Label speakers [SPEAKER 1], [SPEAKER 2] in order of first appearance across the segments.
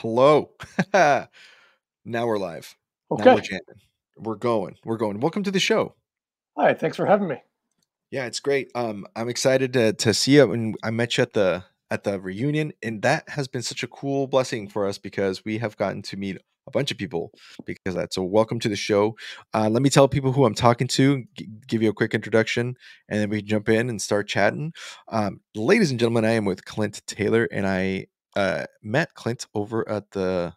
[SPEAKER 1] Hello. Now we're live. Now we're
[SPEAKER 2] Okay.
[SPEAKER 1] jamming. We're going. We're going. Welcome to the show.
[SPEAKER 2] Hi, thanks for having me.
[SPEAKER 1] Yeah, it's great. I'm excited to see you. And I met you at the reunion, and that has been such a cool blessing for us because we have gotten to meet a bunch of people because of that. So welcome to the show. Let me tell people who I'm talking to, give you a quick introduction, and then we can jump in and start chatting. Ladies and gentlemen, I am with Clint Taylor, and I met Clint over at the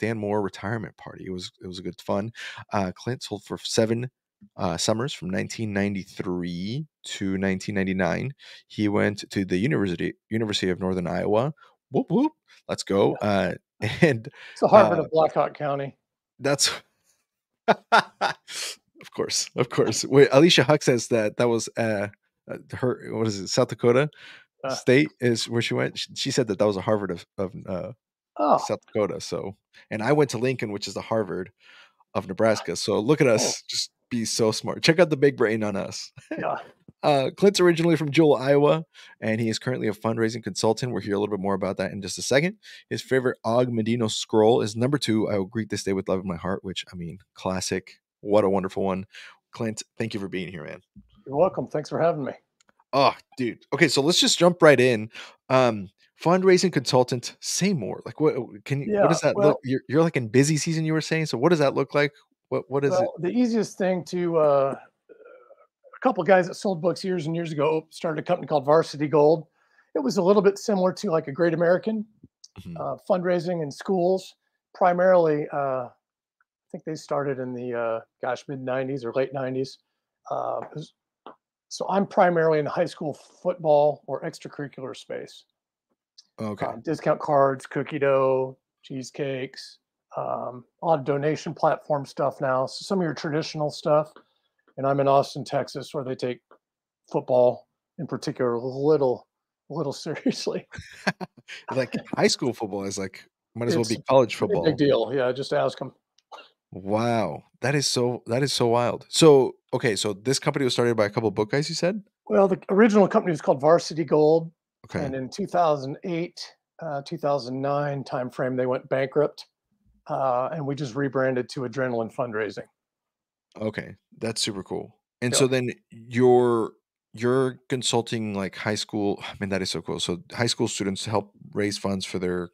[SPEAKER 1] Dan Moore retirement party. It was a good fun. Clint sold for 7 summers from 1993 to 1999. He went to the University of Northern Iowa. Whoop whoop, let's go.
[SPEAKER 2] Yeah.
[SPEAKER 1] And
[SPEAKER 2] So Harvard
[SPEAKER 1] uh,
[SPEAKER 2] of Blackhawk County.
[SPEAKER 1] that's of course. Wait, Alicia Huck says that was her. What is it? South Dakota
[SPEAKER 2] Uh,
[SPEAKER 1] State is where she went. She said that was a Harvard of
[SPEAKER 2] oh,
[SPEAKER 1] South Dakota. So, and I went to Lincoln, which is the Harvard of Nebraska. So look at
[SPEAKER 2] oh,
[SPEAKER 1] us, just be so smart. Check out the big brain on us.
[SPEAKER 2] yeah.
[SPEAKER 1] Clint's originally from Jewel, Iowa, and he is currently a fundraising consultant. We'll hear a little bit more about that in just a second. His favorite Og Medino scroll is number 2. I will greet this day with love in my heart, which I mean, classic. What a wonderful one. Clint, thank you for being here, man.
[SPEAKER 2] You're welcome. Thanks for having me.
[SPEAKER 1] Oh, dude. Okay, so let's just jump right in. Fundraising consultant, say more. Like what
[SPEAKER 2] Yeah.
[SPEAKER 1] does that look?
[SPEAKER 2] Well,
[SPEAKER 1] You're like in busy season, you were saying. So what does that look like? What is it?
[SPEAKER 2] the easiest thing to a couple of guys that sold books years and years ago started a company called Varsity Gold. It was a little bit similar to like a Great American
[SPEAKER 1] Mhm.
[SPEAKER 2] fundraising in schools. Primarily, I think they started in the mid '90s or late '90s. Uh, so I'm primarily in the high school football or extracurricular space.
[SPEAKER 1] Okay.
[SPEAKER 2] Discount cards, cookie dough, cheesecakes, a lot of donation platform stuff now. So some of your traditional stuff. And I'm in Austin, Texas, where they take football in particular a little seriously.
[SPEAKER 1] Like high school football is like might as well
[SPEAKER 2] It's
[SPEAKER 1] be
[SPEAKER 2] a
[SPEAKER 1] college
[SPEAKER 2] pretty big
[SPEAKER 1] football.
[SPEAKER 2] deal. Yeah, just ask them.
[SPEAKER 1] Wow. That is so wild. So, okay, so this company was started by a couple of book guys, you said?
[SPEAKER 2] Well, the original company was called Varsity Gold,
[SPEAKER 1] Okay.
[SPEAKER 2] and in 2008, 2009 timeframe, they went bankrupt, and we just rebranded to Adrenaline Fundraising.
[SPEAKER 1] Okay. That's super cool. And
[SPEAKER 2] Yep.
[SPEAKER 1] so then you're consulting like high school. I mean, that is so cool. So high school students to help raise funds for their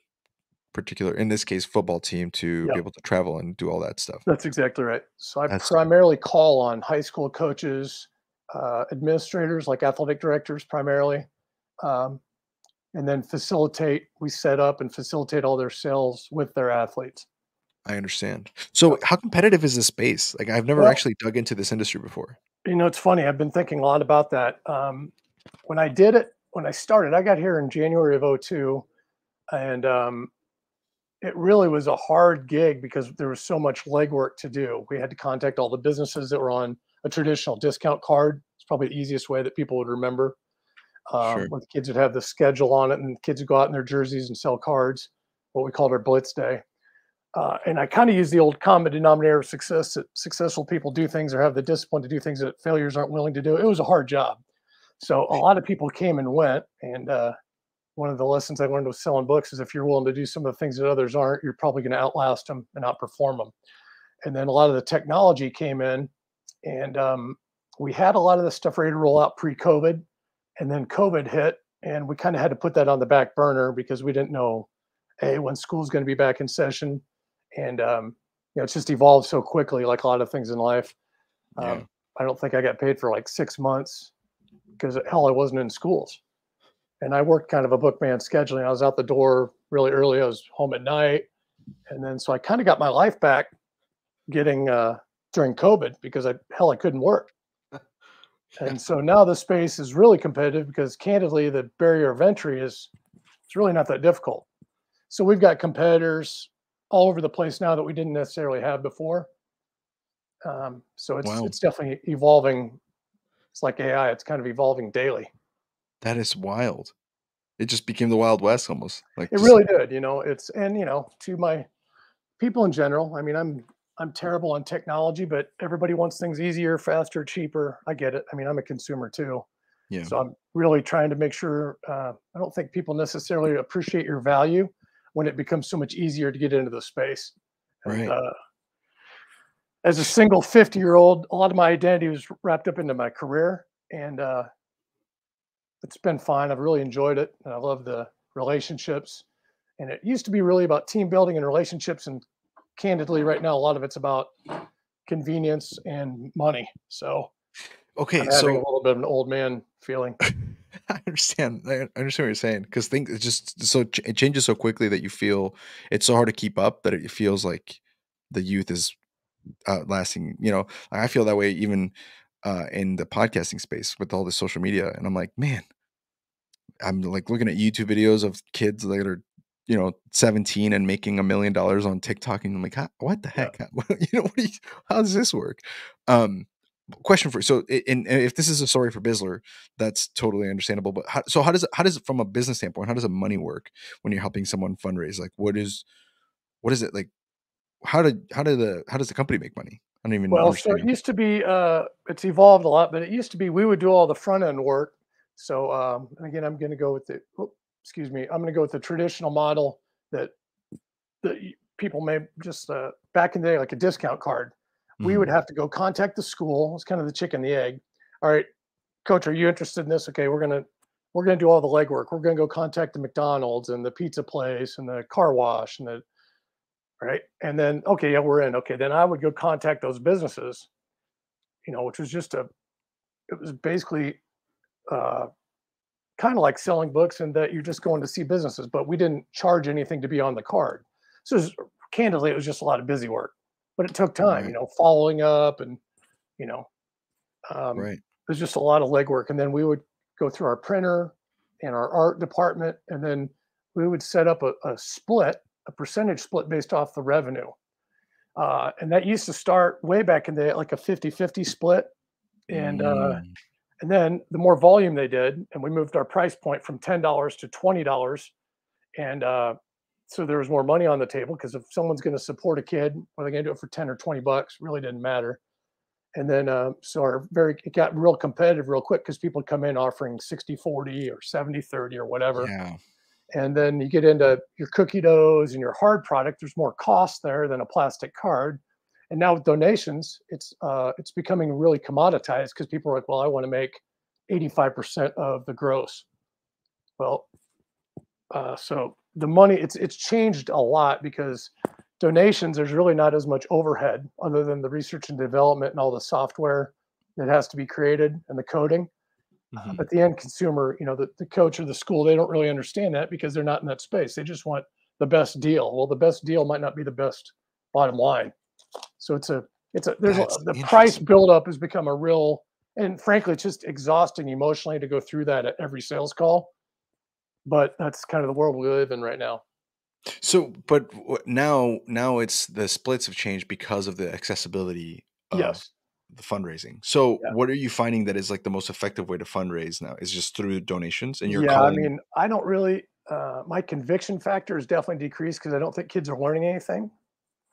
[SPEAKER 1] particular, in this case, football team to be
[SPEAKER 2] Yep.
[SPEAKER 1] able to travel and do all that stuff.
[SPEAKER 2] That's exactly right. So I
[SPEAKER 1] That's
[SPEAKER 2] primarily call on high school coaches, administrators, like athletic directors, primarily, um, and then facilitate. We set up and facilitate all their sales with their athletes.
[SPEAKER 1] I understand. So
[SPEAKER 2] Yep.
[SPEAKER 1] how competitive is this space? Like I've never
[SPEAKER 2] Well,
[SPEAKER 1] actually dug into this industry before.
[SPEAKER 2] it's funny. I've been thinking a lot about that. When I did it, when I started, I got here in January of '02, and it really was a hard gig because there was so much legwork to do. We had to contact all the businesses that were on a traditional discount card. It's probably the easiest way that people would remember.
[SPEAKER 1] Sure.
[SPEAKER 2] Where the kids would have the schedule on it, and the kids would go out in their jerseys and sell cards, what we called our Blitz Day. And I kind of use the old common denominator of success that successful people do things or have the discipline to do things that failures aren't willing to do. It was a hard job. So a lot of people came and went. And one of the lessons I learned with selling books is if you're willing to do some of the things that others aren't, you're probably going to outlast them and outperform them. And then a lot of the technology came in, and we had a lot of the stuff ready to roll out pre-COVID, and then COVID hit, and we kind of had to put that on the back burner because we didn't know when school's going to be back in session, and it's just evolved so quickly, like a lot of things in life.
[SPEAKER 1] Yeah.
[SPEAKER 2] Um, I don't think I got paid for like 6 months because hell, I wasn't in schools, and I worked kind of a bookman scheduling. I was out the door really early. I was home at night, and then so I kind of got my life back getting during COVID because I couldn't work.
[SPEAKER 1] Yeah.
[SPEAKER 2] And so now the space is really competitive because candidly, the barrier of entry is it's really not that difficult. So we've got competitors all over the place now that we didn't necessarily have before. So it's
[SPEAKER 1] Wow.
[SPEAKER 2] it's definitely evolving. It's like AI; it's kind of evolving daily.
[SPEAKER 1] That is wild. It just became the Wild West almost. Like
[SPEAKER 2] It
[SPEAKER 1] just
[SPEAKER 2] really did, It's and to my people in general. I mean, I'm terrible on technology, but everybody wants things easier, faster, cheaper. I get it. I mean, I'm a consumer too.
[SPEAKER 1] yeah.
[SPEAKER 2] So I'm really trying to make sure I don't think people necessarily appreciate your value when it becomes so much easier to get into the space. And
[SPEAKER 1] Right.
[SPEAKER 2] as a single 50-year-old, a lot of my identity was wrapped up into my career, and it's been fine. I've really enjoyed it, and I love the relationships. And it used to be really about team building and relationships, and candidly, right now, a lot of it's about convenience and money. So
[SPEAKER 1] Okay.
[SPEAKER 2] I'm having a
[SPEAKER 1] So
[SPEAKER 2] little bit of an old man feeling.
[SPEAKER 1] I understand. I understand what you're saying because things it just so it changes so quickly that you feel it's so hard to keep up that it feels like the youth is outlasting. I feel that way even in the podcasting space with all the social media, and I'm like, man, I'm like looking at YouTube videos of kids that are 17 and making $1 million on TikTok, and I'm like, what the
[SPEAKER 2] Yeah.
[SPEAKER 1] heck? How does this work? Um, Question for you. So, and if this is a story for Bizzler, that's totally understandable. But how does it from a business standpoint? How does the money work when you're helping someone fundraise? Like, what is it like? How does the company make money? I don't even
[SPEAKER 2] Well, so it
[SPEAKER 1] understand.
[SPEAKER 2] used to be, it's evolved a lot, but it used to be we would do all the front end work. So, and again, I'm going to go with excuse me, I'm going to go with the traditional model that people may just back in the day, like a discount card. We would
[SPEAKER 1] Mhm.
[SPEAKER 2] have to go contact the school. It's kind of the chicken, the egg. All right, coach, are you interested in this? Okay, we're gonna do all the legwork. We're gonna go contact the McDonald's and the pizza place and the car wash and the right. And then okay, yeah, we're in. Okay, then I would go contact those businesses, which was it was basically uh, kind of like selling books and that you're just going to see businesses, but we didn't charge anything to be on the card. So candidly, it was just a lot of busy work, but it took time,
[SPEAKER 1] Right.
[SPEAKER 2] following up and, you know,
[SPEAKER 1] Right.
[SPEAKER 2] there's just a lot of legwork. And then we would go through our printer and our art department, and then we would set up a percentage split based off the revenue. And that used to start way back in the like a 50-50 split. And
[SPEAKER 1] Mm.
[SPEAKER 2] and then the more volume they did, and we moved our price point from $10 to $20. And so there was more money on the table because if someone's going to support a kid, are they going to do it for 10 or 20 bucks? Really didn't matter. And then so it got real competitive real quick because people come in offering 60-40 or 70-30 or whatever.
[SPEAKER 1] Yeah.
[SPEAKER 2] And then you get into your cookie doughs and your hard product. There's more cost there than a plastic card. And now with donations, it's becoming really commoditized because people are like, well, I want to make 85% of the gross. Well, so the money it's changed a lot because donations there's really not as much overhead other than the research and development and all the software that has to be created and the coding.
[SPEAKER 1] Mhm.
[SPEAKER 2] But the end consumer, the coach or the school, they don't really understand that because they're not in that space. They just want the best deal. Well, the best deal might not be the best bottom line. So
[SPEAKER 1] That's
[SPEAKER 2] the price
[SPEAKER 1] interesting.
[SPEAKER 2] buildup has become a real, and frankly, it's just exhausting emotionally to go through that at every sales call. But that's kind of the world we live in right now.
[SPEAKER 1] So, but now it's the splits have changed because of the accessibility of
[SPEAKER 2] Yes.
[SPEAKER 1] the fundraising. So,
[SPEAKER 2] Yeah.
[SPEAKER 1] what are you finding that is like the most effective way to fundraise now? Is just through donations, and you're
[SPEAKER 2] Yeah. I
[SPEAKER 1] calling.
[SPEAKER 2] mean, I don't really, my conviction factor is definitely decreased because I don't think kids are learning anything.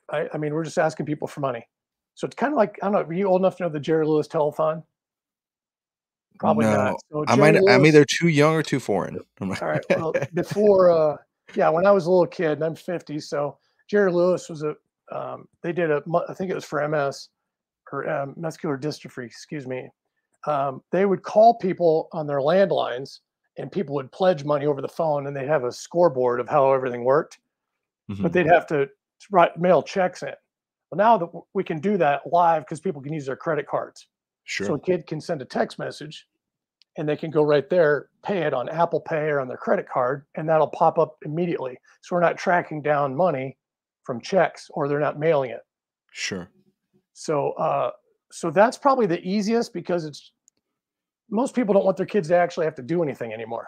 [SPEAKER 2] I mean, we're just asking people for money. So it's kind of like, I don't know, are you old enough to know the Jerry Lewis telethon? Probably not.
[SPEAKER 1] No,
[SPEAKER 2] So
[SPEAKER 1] I
[SPEAKER 2] Jerry
[SPEAKER 1] might. I'm
[SPEAKER 2] Lewis,
[SPEAKER 1] either too young or too foreign. I'm
[SPEAKER 2] all right.
[SPEAKER 1] like,
[SPEAKER 2] Well, before, yeah, when I was a little kid, and I'm 50, so Jerry Lewis was they did I think it was for MS or muscular dystrophy, excuse me. They would call people on their landlines and people would pledge money over the phone and they'd have a scoreboard of how everything worked, but
[SPEAKER 1] Mhm.
[SPEAKER 2] they'd have to mail checks in. Well, now that we can do that live because people can use their credit cards. So
[SPEAKER 1] Sure,
[SPEAKER 2] a kid can send a text message and they can go right there, pay it on Apple Pay or on their credit card, and that'll pop up immediately. So we're not tracking down money from checks or they're not mailing it.
[SPEAKER 1] sure.
[SPEAKER 2] So so that's probably the easiest because it's most people don't want their kids to actually have to do anything anymore,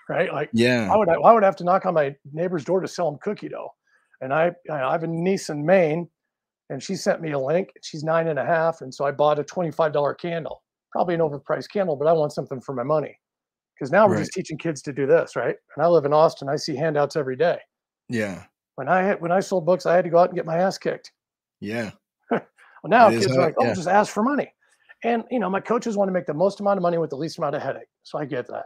[SPEAKER 2] right? Like
[SPEAKER 1] Yeah,
[SPEAKER 2] I would have to knock on my neighbor's door to sell them cookie dough, and I have a niece in Maine, and she sent me a link. She's 9.5, and so I bought a $25 candle, probably an overpriced candle, but I want something for my money because now we're
[SPEAKER 1] right.
[SPEAKER 2] just teaching kids to do this, right? And I live in Austin. I see handouts every day.
[SPEAKER 1] Yeah,
[SPEAKER 2] When I sold books, I had to go out and get my ass kicked.
[SPEAKER 1] yeah.
[SPEAKER 2] Well, now
[SPEAKER 1] It is
[SPEAKER 2] kids are
[SPEAKER 1] how.
[SPEAKER 2] like, oh,
[SPEAKER 1] Yeah,
[SPEAKER 2] just ask for money. And my coaches want to make the most amount of money with the least amount of headache. So I get that.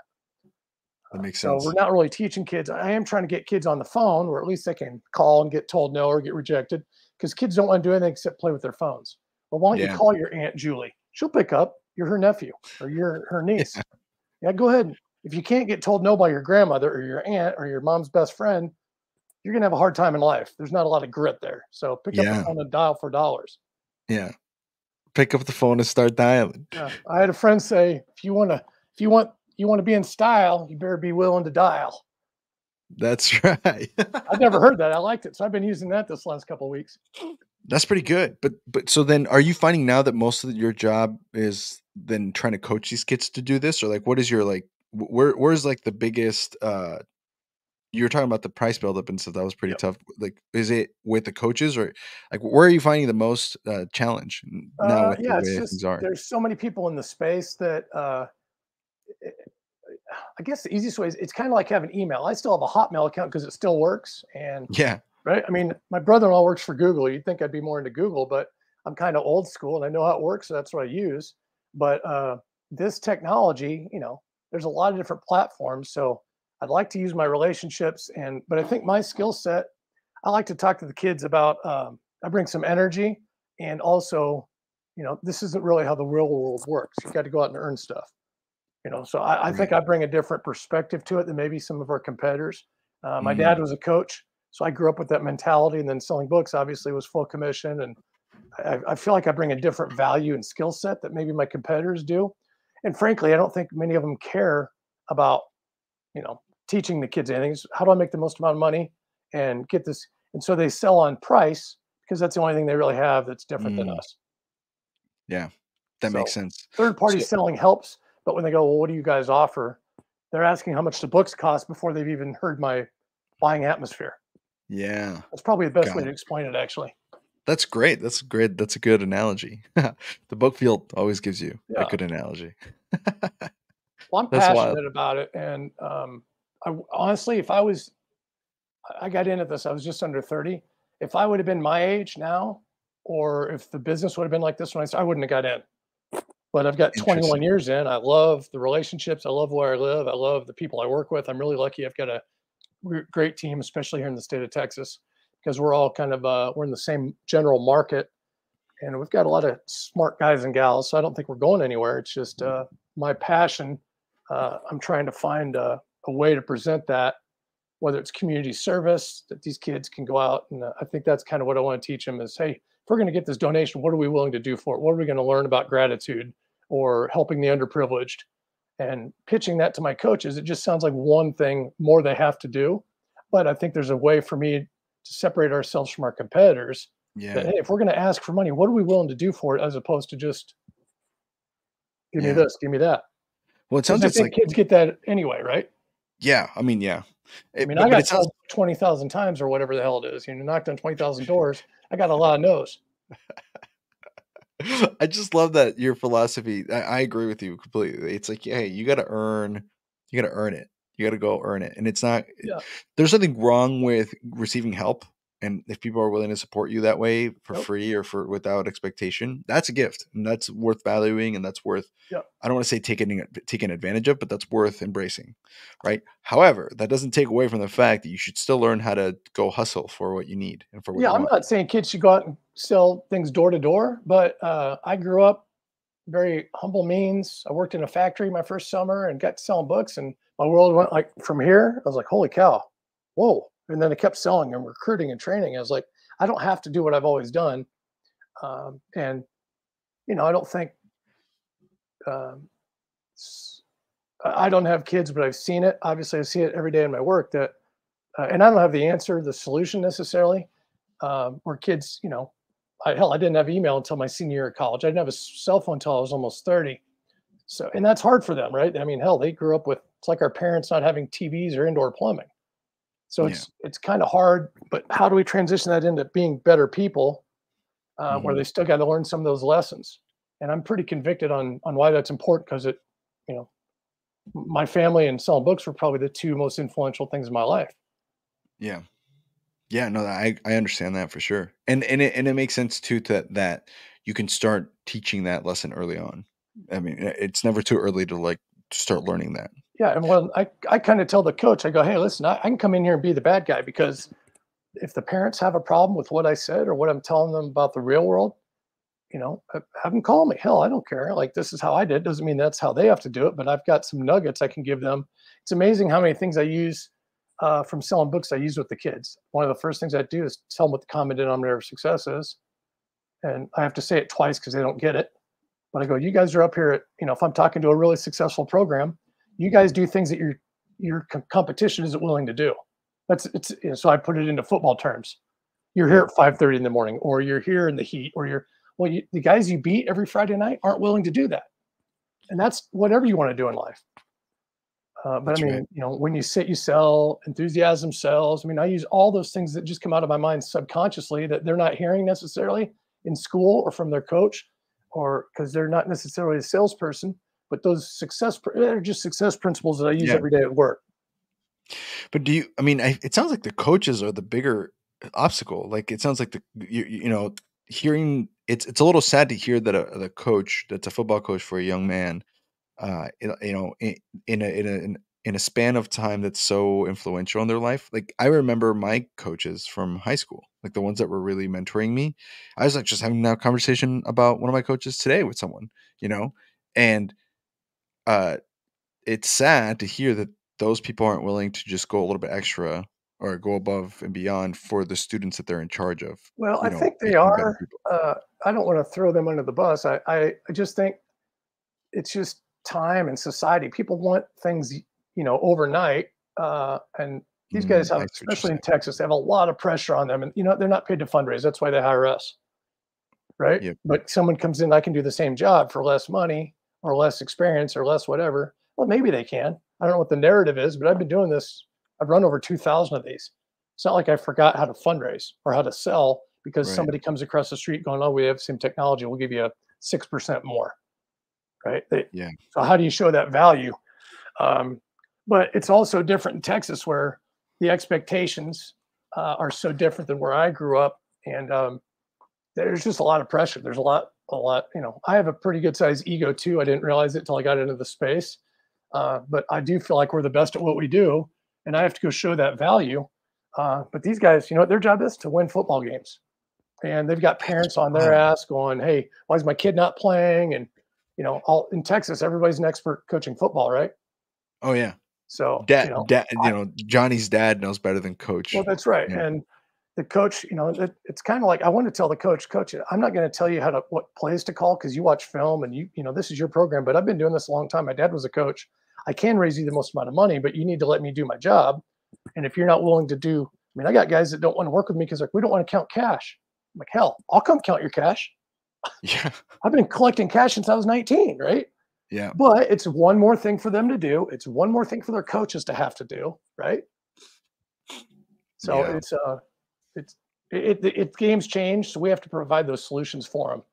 [SPEAKER 1] That makes
[SPEAKER 2] So we're
[SPEAKER 1] sense.
[SPEAKER 2] not really teaching kids. I am trying to get kids on the phone where at least they can call and get told no or get rejected, because kids don't want to do anything except play with their phones. Well, why don't you
[SPEAKER 1] Yeah.
[SPEAKER 2] call your Aunt Julie? She'll pick up. You're her nephew or you're her niece. Yeah, go ahead. If you can't get told no by your grandmother or your aunt or your mom's best friend, you're gonna have a hard time in life. There's not a lot of grit there. So pick up the
[SPEAKER 1] Yeah.
[SPEAKER 2] phone and dial for dollars.
[SPEAKER 1] Yeah. Pick up the phone and start dialing.
[SPEAKER 2] Yeah. I had a friend say, if you want to be in style, you better be willing to dial.
[SPEAKER 1] That's right.
[SPEAKER 2] I've never heard that. I liked it. So I've been using that this last couple of weeks.
[SPEAKER 1] That's pretty good. But so then are you finding now that most of your job is then trying to coach these kids to do this? Or like what is your like where's like the biggest you were talking about the price buildup and stuff that was pretty
[SPEAKER 2] Yep.
[SPEAKER 1] tough. Like is it with the coaches or like where are you finding the most challenge now with the
[SPEAKER 2] Yeah, it's
[SPEAKER 1] way
[SPEAKER 2] just
[SPEAKER 1] things are?
[SPEAKER 2] there's so many people in the space that I guess the easiest way is it's kind of like having email. I still have a Hotmail account because it still works. And
[SPEAKER 1] Yeah.
[SPEAKER 2] right, I mean, my brother-in-law works for Google. You'd think I'd be more into Google, but I'm kind of old school and I know how it works, so that's what I use. But this technology, there's a lot of different platforms. So I'd like to use my relationships, but I think my skill set, I like to talk to the kids about. I bring some energy, and also, this isn't really how the real world works. You got to go out and earn stuff. So I think
[SPEAKER 1] Right.
[SPEAKER 2] I bring a different perspective to it than maybe some of our competitors. My
[SPEAKER 1] Mm,
[SPEAKER 2] dad was a coach, so I grew up with that mentality, and then selling books obviously was full commission, and I feel like I bring a different value and skill set that maybe my competitors do. And frankly, I don't think many of them care about you know teaching the kids anything. It's how do I make the most amount of money and get this? And so they sell on price because that's the only thing they really have that's different than
[SPEAKER 1] mm,
[SPEAKER 2] us.
[SPEAKER 1] yeah. That makes
[SPEAKER 2] So
[SPEAKER 1] sense.
[SPEAKER 2] third party
[SPEAKER 1] So
[SPEAKER 2] selling helps, but when they go, well, what do you guys offer? They're asking how much the books cost before they've even heard my buying atmosphere.
[SPEAKER 1] yeah.
[SPEAKER 2] That's probably the best way
[SPEAKER 1] Got
[SPEAKER 2] to
[SPEAKER 1] it.
[SPEAKER 2] explain it, actually.
[SPEAKER 1] That's great. That's great. That's a good analogy. The book field always gives you a
[SPEAKER 2] Yeah.
[SPEAKER 1] good analogy.
[SPEAKER 2] Well, I'm
[SPEAKER 1] That's wild.
[SPEAKER 2] passionate about it, and honestly, I got into this, I was just under 30. If I would have been my age now, or if the business would have been like this when I started, I wouldn't have got in. But I've got 21
[SPEAKER 1] Interesting.
[SPEAKER 2] years in. I love the relationships. I love where I live. I love the people I work with. I'm really lucky. I've got a great team, especially here in the state of Texas, because we're all kind of we're in the same general market, and we've got a lot of smart guys and gals. So I don't think we're going anywhere. It's just my passion. I'm trying to find a way to present that, whether it's community service that these kids can go out, and I think that's kind of what I want to teach them is, hey, if we're going to get this donation, what are we willing to do for it? What are we going to learn about gratitude or helping the underprivileged? And pitching that to my coaches, it just sounds like one thing more they have to do. But I think there's a way for me to separate ourselves from our competitors that,
[SPEAKER 1] Yeah.
[SPEAKER 2] hey, if we're going to ask for money, what are we willing to do for it as opposed to just give me
[SPEAKER 1] Yeah.
[SPEAKER 2] this, give me that?
[SPEAKER 1] Well, it
[SPEAKER 2] Because
[SPEAKER 1] sounds
[SPEAKER 2] I
[SPEAKER 1] it's
[SPEAKER 2] think
[SPEAKER 1] like
[SPEAKER 2] kids get that anyway, right?
[SPEAKER 1] yeah. I mean, yeah.
[SPEAKER 2] I mean, I
[SPEAKER 1] But
[SPEAKER 2] got
[SPEAKER 1] it sounds
[SPEAKER 2] told 20,000 times or whatever the hell it is. Knocked on 20,000 doors. I got a lot of no's.
[SPEAKER 1] I just love that your philosophy. I agree with you completely. It's like, hey, you gotta earn it. You gotta go earn it. And it's not
[SPEAKER 2] Yeah.
[SPEAKER 1] there's nothing wrong with receiving help. And if people are willing to support you that way for
[SPEAKER 2] Yep.
[SPEAKER 1] free or for without expectation, that's a gift. And that's worth valuing and that's worth
[SPEAKER 2] Yep.
[SPEAKER 1] I don't want to say taking advantage of, but that's worth embracing. Right. However, that doesn't take away from the fact that you should still learn how to go hustle for what you need and for what
[SPEAKER 2] Yeah.
[SPEAKER 1] you
[SPEAKER 2] I'm
[SPEAKER 1] want.
[SPEAKER 2] not saying kids should go out and sell things door to door, but I grew up very humble means. I worked in a factory my first summer and got selling books, and my world went like from here. I was like, holy cow, whoa! And then I kept selling and recruiting and training. I was like, I don't have to do what I've always done, and I don't think um, I don't have kids, but I've seen it. Obviously, I see it every day in my work. And I don't have the answer, the solution necessarily. Where kids, I didn't have email until my senior year of college. I didn't have a cell phone until I was almost 30. So, and that's hard for them, right? I mean, hell, they grew up with it's like our parents not having TVs or indoor plumbing. So
[SPEAKER 1] Yeah.
[SPEAKER 2] it's kind of hard. But how do we transition that into being better people, where
[SPEAKER 1] Hmm.
[SPEAKER 2] they still got to learn some of those lessons? And I'm pretty convicted on why that's important because you know, my family and selling books were probably the two most influential things in my life.
[SPEAKER 1] Yeah. Yeah, no, I understand that for sure. And it makes sense too that you can start teaching that lesson early on. I mean, it's never too early to like start learning that.
[SPEAKER 2] Yeah, and well, I kind of tell the coach, I go, hey, listen, I can come in here and be the bad guy because if the parents have a problem with what I said or what I'm telling them about the real world, have them call me. Hell, I don't care. Like, this is how I did. Doesn't mean that's how they have to do it, but I've got some nuggets I can give them. It's amazing how many things I use from selling books I use with the kids. One of the first things I do is tell them what the common denominator of success is. And I have to say it twice because they don't get it. But I go, you guys are up here at, if I'm talking to a really successful program, you guys do things that your competition isn't willing to do. So I put it into football terms. You're here at 5:30 in the morning, or you're here in the heat, or the guys you beat every Friday night aren't willing to do that. And that's whatever you want to do in life. But I mean,
[SPEAKER 1] right.
[SPEAKER 2] when you sit, you sell, enthusiasm sells. I mean, I use all those things that just come out of my mind subconsciously that they're not hearing necessarily in school or from their coach, or because they're not necessarily a salesperson, but those they're just success principles that I use every day at work.
[SPEAKER 1] But it sounds like the coaches are the bigger obstacle. Like, it sounds like hearing it's a little sad to hear that the coach that's a football coach for a young man, in a span of time that's so influential in their life. Like, I remember my coaches from high school, like the ones that were really mentoring me. I was like just having that conversation about one of my coaches today with someone, and it's sad to hear that those people aren't willing to just go a little bit extra or go above and beyond for the students that they're in charge of,
[SPEAKER 2] Well, I think they
[SPEAKER 1] making better
[SPEAKER 2] are.
[SPEAKER 1] people.
[SPEAKER 2] I don't want to throw them under the bus. I just think it's just time and society. People want things, overnight. And these guys
[SPEAKER 1] I
[SPEAKER 2] have,
[SPEAKER 1] see what you're
[SPEAKER 2] especially in
[SPEAKER 1] saying.
[SPEAKER 2] Texas, they have a lot of pressure on them. And, they're not paid to fundraise. That's why they hire us. Right.
[SPEAKER 1] Yep.
[SPEAKER 2] But someone comes in, I can do the same job for less money or less experience or less whatever. Well, maybe they can. I don't know what the narrative is, but I've been doing this. I've run over 2,000 of these. It's not like I forgot how to fundraise or how to sell because
[SPEAKER 1] Right.
[SPEAKER 2] somebody comes across the street going, oh, we have the same technology. We'll give you a 6% more. Right.
[SPEAKER 1] Yeah.
[SPEAKER 2] So how do you show that value? But it's also different in Texas where the expectations are so different than where I grew up. And there's just a lot of pressure. There's a lot, I have a pretty good sized ego too. I didn't realize it until I got into the space. But I do feel like we're the best at what we do. And I have to go show that value. But these guys, what their job is? To win football games. And they've got parents on their
[SPEAKER 1] Wow.
[SPEAKER 2] ass going, hey, why is my kid not playing? And, all in Texas, everybody's an expert coaching football, right?
[SPEAKER 1] Oh yeah.
[SPEAKER 2] So,
[SPEAKER 1] Johnny's dad knows better than
[SPEAKER 2] well,
[SPEAKER 1] coach.
[SPEAKER 2] that's right.
[SPEAKER 1] Yeah.
[SPEAKER 2] And the coach, it's kind of like I want to tell the coach, I'm not going to tell you what plays to call because you watch film and this is your program. But I've been doing this a long time. My dad was a coach. I can raise you the most amount of money, but you need to let me do my job. And if you're not willing to do, I got guys that don't want to work with me because we don't want to count cash. I'm like, hell, I'll come count your cash.
[SPEAKER 1] Yeah.
[SPEAKER 2] I've been collecting cash since I was 19, right?
[SPEAKER 1] Yeah.
[SPEAKER 2] But it's one more thing for them to do. It's one more thing for their coaches to have to do, right? So
[SPEAKER 1] Yeah.
[SPEAKER 2] it's games change, so we have to provide those solutions for them.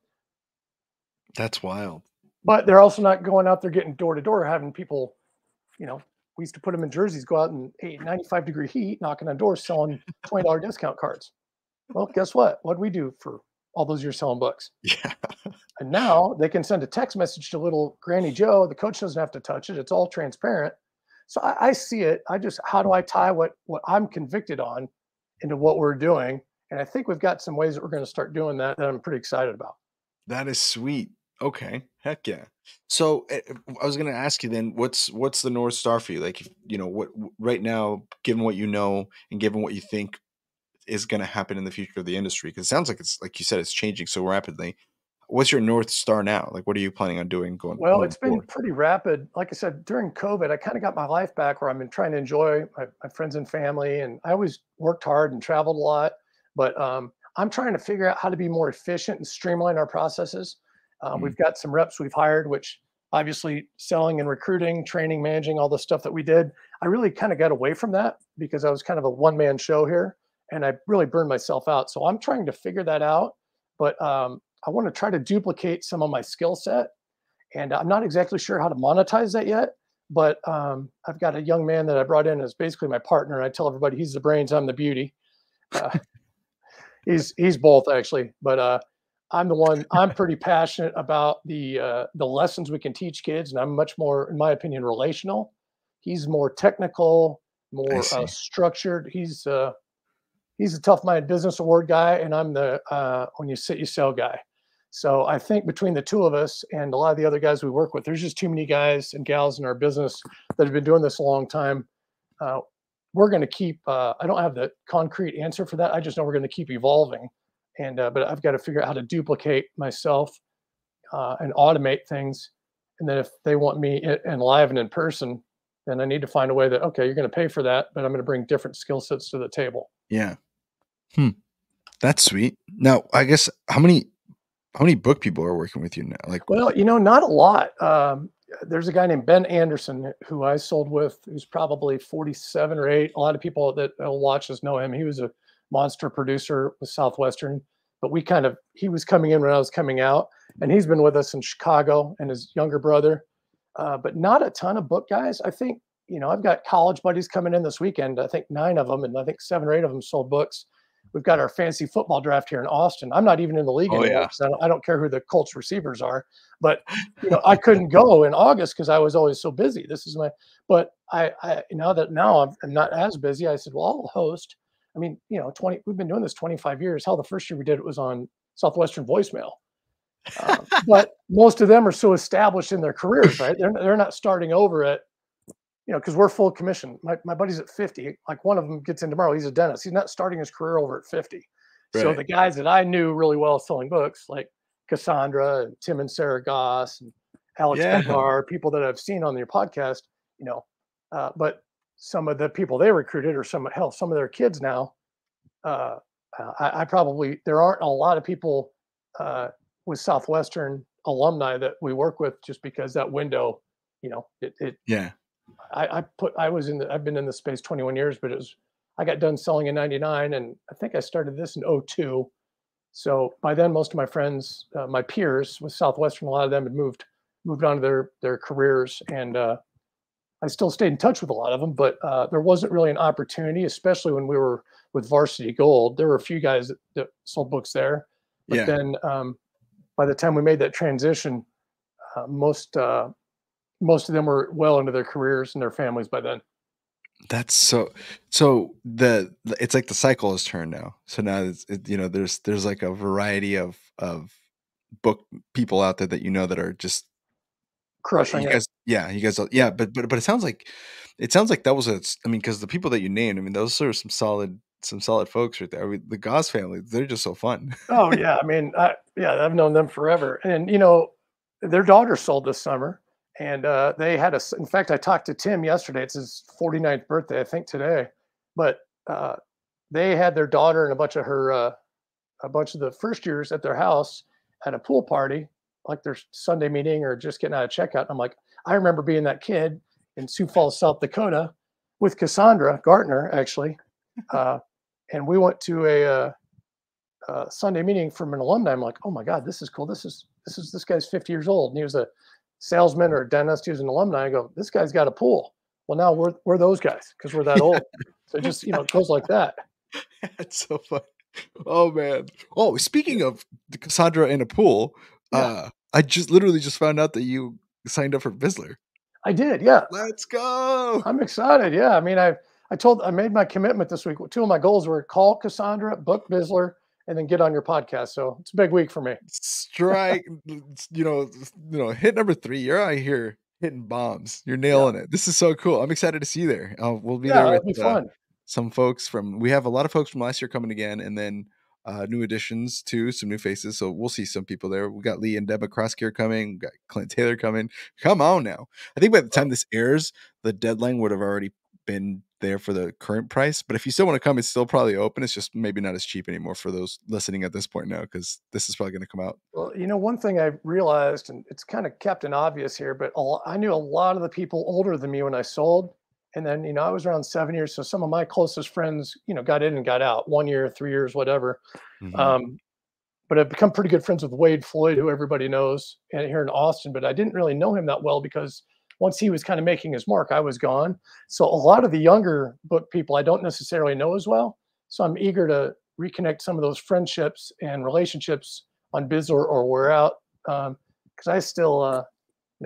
[SPEAKER 1] That's wild.
[SPEAKER 2] But they're also not going out there getting door to door, having people, we used to put them in jerseys, go out in 95-degree heat, knocking on doors, selling $20 discount cards. Well, guess what? What we do for all those years selling books?
[SPEAKER 1] Yeah.
[SPEAKER 2] And now they can send a text message to little Granny Joe. The coach doesn't have to touch it. It's all transparent. So I see it. How do I tie what I'm convicted on into what we're doing? And I think we've got some ways that we're going to start doing that I'm pretty excited about.
[SPEAKER 1] That is sweet. Okay. Heck yeah. So I was going to ask you then, what's the North Star for you? Like, what right now, given what you know and given what you think is going to happen in the future of the industry, because it sounds like it's, like you said, it's changing so rapidly. What's your North Star now? Like, what are you planning on doing
[SPEAKER 2] Well,
[SPEAKER 1] moving
[SPEAKER 2] it's been
[SPEAKER 1] forward?
[SPEAKER 2] pretty rapid. Like I said, during COVID, I kind of got my life back where I've been trying to enjoy my friends and family. And I always worked hard and traveled a lot. But I'm trying to figure out how to be more efficient and streamline our processes.
[SPEAKER 1] Mm.
[SPEAKER 2] We've got some reps we've hired, which obviously selling and recruiting, training, managing, all the stuff that we did. I really kind of got away from that because I was kind of a one-man show here and I really burned myself out. So I'm trying to figure that out. But I want to try to duplicate some of my skill set. And I'm not exactly sure how to monetize that yet. But I've got a young man that I brought in as basically my partner. I tell everybody he's the brains, I'm the beauty. He's both actually. But I'm pretty passionate about the lessons we can teach kids, and I'm much more, in my opinion, relational. He's more technical,
[SPEAKER 1] I
[SPEAKER 2] more
[SPEAKER 1] see.
[SPEAKER 2] structured. He's a tough minded business award guy, and I'm the when you sit, you sell guy. So I think between the two of us and a lot of the other guys we work with, there's just too many guys and gals in our business that have been doing this a long time. Uh, we're going to keep. I don't have the concrete answer for that. I just know we're going to keep evolving, and but I've got to figure out how to duplicate myself and automate things. And then if they want me in live and in person, then I need to find a way that okay, you're going to pay for that, but I'm going to bring different skill sets to the table.
[SPEAKER 1] Yeah. Hmm. That's sweet. Now, I guess how many book people are working with you now? Like,
[SPEAKER 2] Well, not a lot. There's a guy named Ben Anderson who I sold with, who's probably 47 or 8. A lot of people that will watch us know him. He was a monster producer with Southwestern, but he was coming in when I was coming out, and he's been with us in Chicago and his younger brother, but not a ton of book guys. I think, I've got college buddies coming in this weekend. I think 9 of them, and I think 7 or 8 of them sold books. We've got our fancy football draft here in Austin. I'm not even in the league
[SPEAKER 1] oh
[SPEAKER 2] anymore
[SPEAKER 1] yeah,
[SPEAKER 2] because I don't care who the Colts receivers are. But I couldn't go in August because I was always so busy. This is my. But now I'm not as busy. I said, well, I'll host. I mean, 20. We've been doing this 25 years. Hell, the first year we did it was on Southwestern voicemail. But most of them are so established in their careers, right? They're not starting over at because we're full commission. My buddy's at 50. Like one of them gets in tomorrow. He's a dentist. He's not starting his career over at 50. So
[SPEAKER 1] right.
[SPEAKER 2] the guys that I knew really well selling books, like Cassandra and Tim and Sarah Goss and Alex
[SPEAKER 1] Yeah.
[SPEAKER 2] Bednar, people that I've seen on your podcast, but some of the people they recruited or some of their kids now, I probably, there aren't a lot of people with Southwestern alumni that we work with just because that window, it
[SPEAKER 1] Yeah.
[SPEAKER 2] I've been in the space 21 years, but I got done selling in 99 and I think I started this in '02. So by then, most of my friends, my peers with Southwestern, a lot of them had moved on to their careers. And I still stayed in touch with a lot of them, but there wasn't really an opportunity, especially when we were with Varsity Gold. There were a few guys that sold books there, but
[SPEAKER 1] Yeah.
[SPEAKER 2] then by the time we made that transition, most of them were well into their careers and their families by then.
[SPEAKER 1] That's so it's like the cycle has turned now. So now there's like a variety of book people out there that that are just
[SPEAKER 2] Crushing
[SPEAKER 1] you
[SPEAKER 2] it.
[SPEAKER 1] guys yeah, but it sounds like that was I mean, because the people that you named, I mean, those are some solid folks right there. I mean, the Goss family, they're just so fun.
[SPEAKER 2] Oh yeah, I mean, I've known them forever, and their daughter sold this summer, and they had In fact, I talked to Tim yesterday. It's his 49th birthday, I think today, but they had their daughter and a bunch of the first years at their house at a pool party, like their Sunday meeting or just getting out of checkout. I'm like, I remember being that kid in Sioux Falls, South Dakota, with Cassandra Gartner actually, and we went to a Sunday meeting from an alumni. I'm like, oh my God, this is cool. This guy's 50 years old, and he was a salesman or a dentist. He was an alumni. I go, this guy's got a pool. Well, now we're those guys because we're that old. So it just it goes like that.
[SPEAKER 1] That's so fun. Oh man. Oh, speaking of the Cassandra in a pool,
[SPEAKER 2] Yeah,
[SPEAKER 1] I literally just found out that you signed up for Vizsla.
[SPEAKER 2] I did. Yeah,
[SPEAKER 1] Let's go.
[SPEAKER 2] I'm excited. Yeah, I mean, I made my commitment this week. 2 of my goals were call Cassandra, book Vizsla, and then get on your podcast. So it's a big week for me.
[SPEAKER 1] Strike, hit number 3. You're out here hitting bombs. You're
[SPEAKER 2] Yeah,
[SPEAKER 1] nailing it. This is so cool. I'm excited to see you there. We'll be
[SPEAKER 2] yeah,
[SPEAKER 1] there with
[SPEAKER 2] it'll be fun.
[SPEAKER 1] some folks we have a lot of folks from last year coming again, and then new additions too, some new faces. So we'll see some people there. We got Lee and Deborah Crossgear coming. We got Clint Taylor coming. Come on now. I think by the time this airs, the deadline would have already been there for the current price. But if you still want to come, it's still probably open. It's just maybe not as cheap anymore for those listening at this point now, because this is probably going to come out.
[SPEAKER 2] Well, one thing I realized, and it's kind of Captain Obvious here, but I knew a lot of the people older than me when I sold. And then, I was around 7 years. So some of my closest friends, got in and got out 1 year, 3 years, whatever.
[SPEAKER 1] Mhm.
[SPEAKER 2] Um, but I've become pretty good friends with Wade Floyd, who everybody knows, and here in Austin. But I didn't really know him that well because once he was kind of making his mark, I was gone. So a lot of the younger book people I don't necessarily know as well. So I'm eager to reconnect some of those friendships and relationships on biz or we're out. Because I still,